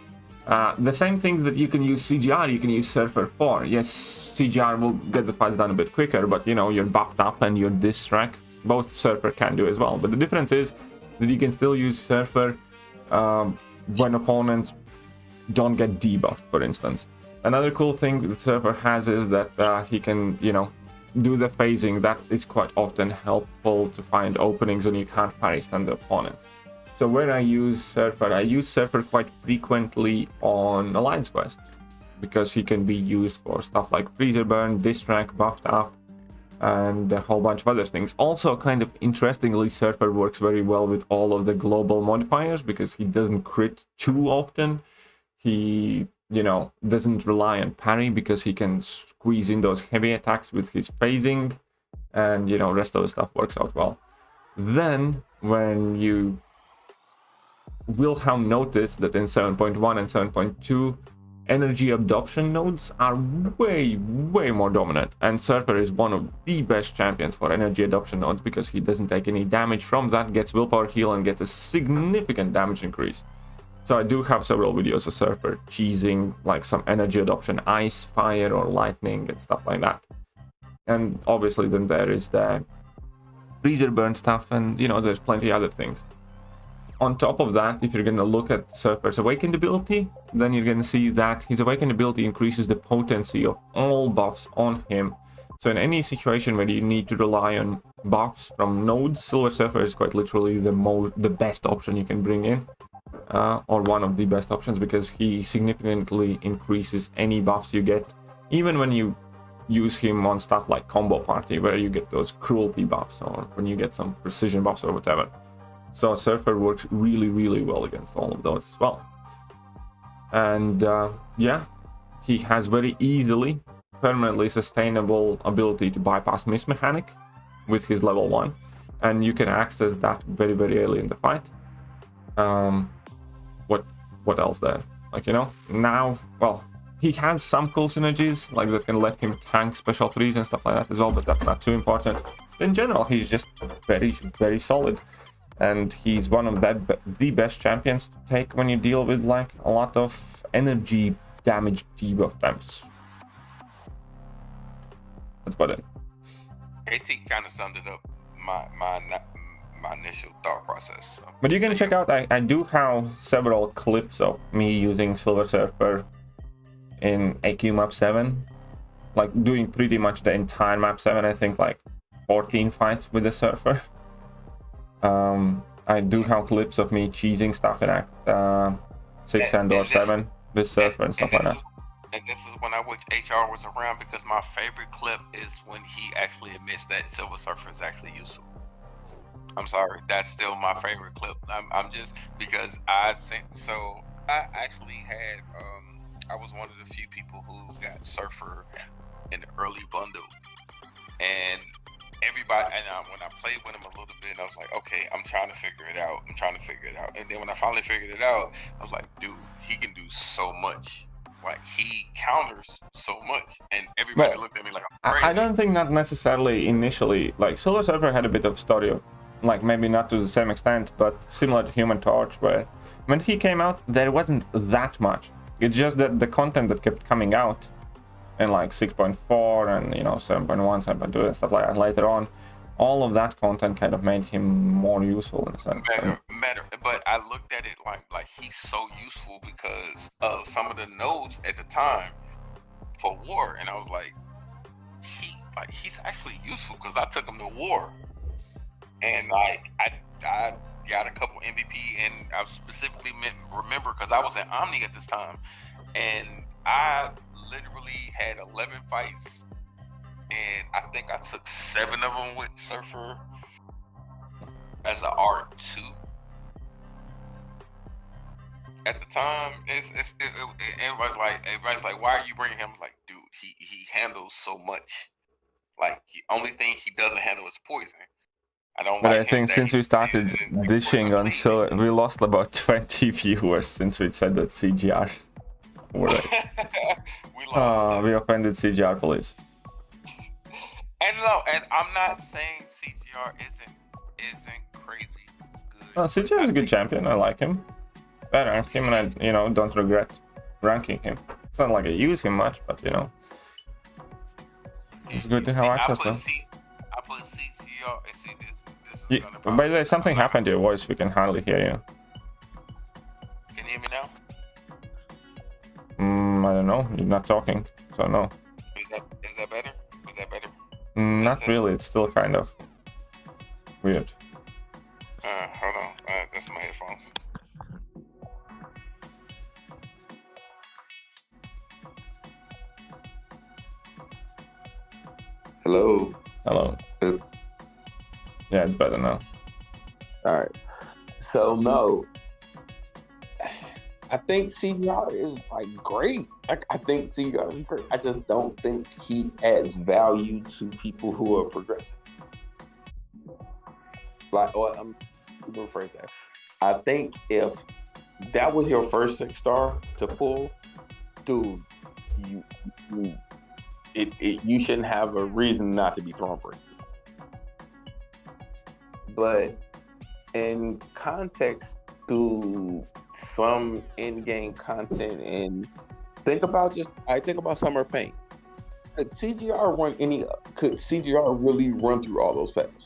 the same things that you can use CGR, you can use Surfer for. Yes, CGR will get the fights done a bit quicker, but you know, you're buffed up and your distrack, both Surfer can do as well. But the difference is that you can still use Surfer when opponents don't get debuffed, for instance. Another cool thing that Surfer has is that he can, you know, do the phasing. That is quite often helpful to find openings when you can't parry stun the opponent. So where I use Surfer quite frequently on Alliance Quest, because he can be used for stuff like Freezer Burn, Distract, Buffed Up, and a whole bunch of other things. Also, kind of interestingly, Surfer works very well with all of the global modifiers because he doesn't crit too often. He, you know, doesn't rely on parry because he can squeeze in those heavy attacks with his phasing, and you know, rest of the stuff works out well. Then when you will have noticed that in 7.1 and 7.2 energy adoption nodes are way more dominant, and Surfer is one of the best champions for energy adoption nodes because he doesn't take any damage from that, gets willpower heal, and gets a significant damage increase. So I do have several videos of Surfer cheesing like some energy adoption, ice, fire, or lightning and stuff like that. And obviously then there is the freezer burn stuff, and you know, there's plenty other things. On top of that, if you're going to look at Surfer's awakened ability, then you're going to see that his awakened ability increases the potency of all buffs on him. So in any situation where you need to rely on buffs from nodes, Silver Surfer is quite literally the best option you can bring in, or one of the best options, because he significantly increases any buffs you get, even when you use him on stuff like Combo Party, where you get those cruelty buffs, or when you get some precision buffs or whatever. So Surfer works really well against all of those as well. And yeah, he has very easily permanently sustainable ability to bypass miss mechanic with his level 1, and you can access that very early in the fight. What else there? Like, you know, now, well, he has some cool synergies, like that can let him tank special 3s and stuff like that as well, but that's not too important. In general, he's just very, very solid. And he's one of the best champions to take when you deal with, like, a lot of energy damage debuff times. That's about it. AT kind of summed it up, my initial thought process. So. But you can check out, I do have several clips of me using Silver Surfer in AQ map 7, like doing pretty much the entire map 7, I think like 14 fights with the Surfer. I do have clips of me cheesing stuff in Act 6 and/or 7 with Surfer and stuff like that. And this is when I wish HR was around, because my favorite clip is when he actually admits that Silver Surfer is actually useful. I'm sorry, that's still my favorite clip. I'm just, because I actually had, I was one of the few people who got Surfer in the early bundle. And everybody, and when I played with him a little bit, I was like, okay, I'm trying to figure it out. And then when I finally figured it out, I was like, dude, he can do so much. Like, he counters so much, and everybody looked at me like I'm crazy. I don't think that necessarily initially. Like, Silver Surfer had a bit of story of, like, maybe not to the same extent, but similar to Human Torch, where when he came out, there wasn't that much. It's just that the content that kept coming out in like 6.4 and, you know, 7.1, 7.2 and stuff like that later on, all of that content kind of made him more useful in a sense. Matter, but I looked at it like he's so useful because of some of the nodes at the time for war, and I was like, he's actually useful because I took him to war, and like I got a couple MVP, and I specifically remember because I was in Omni at this time, and I literally had 11 fights, and I think I took 7 of them with Surfer as an R2. At the time, everybody's like, why are you bringing him? Like, dude, he handles so much. Like, the only thing he doesn't handle is poison. But I think since we started dishing on, so we lost about 20 viewers since we said that CGR. We offended CGR police. And no, and I'm not saying CGR isn't crazy good. CGR is a good champion. I like him. I ranked him, and I, you know, don't regret ranking him. It's not like I use him much, but you know, it's good to have access to him. I put CGR. Yeah, by the way, something happened to your voice. We can hardly hear you. Can you hear me now? I don't know. You're not talking, so no. Is that better? Is that better? Not really. It's still kind of weird. Hold on. That's my headphones. Hello. Hello. Yeah, it's better now. All right. So no, I think CGR is like great. I think CGR is great. I just don't think he adds value to people who are progressive. Like, I'm gonna rephrase that. I think if that was your first 6-star to pull, dude, you shouldn't have a reason not to be thrown for it. But in context to some in-game content, and think about Summer of Pain. Could CGR really run through all those paths?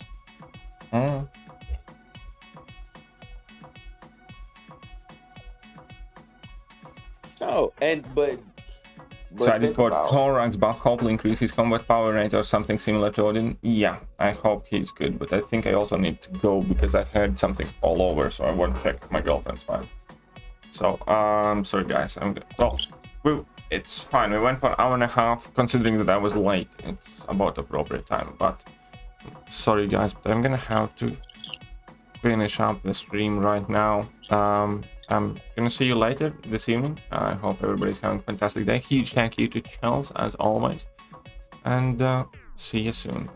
No, but so I did put Thor ranks back, hopefully increase his combat power rate or something similar to Odin. Yeah, I hope he's good, but I think I also need to go because I heard something all over, so I want to check my girlfriend's fine. So, sorry guys, it's fine. We went for an hour and a half, considering that I was late. It's about appropriate time, but sorry guys, but I'm gonna have to finish up the stream right now. I'm gonna see you later this evening. I hope everybody's having a fantastic day. Huge thank you to Chels as always, and see you soon.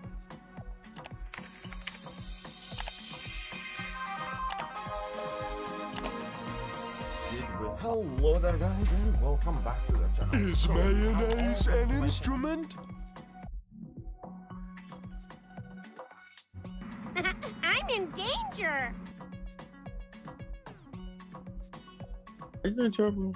Hello there guys and welcome back to the channel. Is mayonnaise an instrument? I'm in danger. Are you in trouble?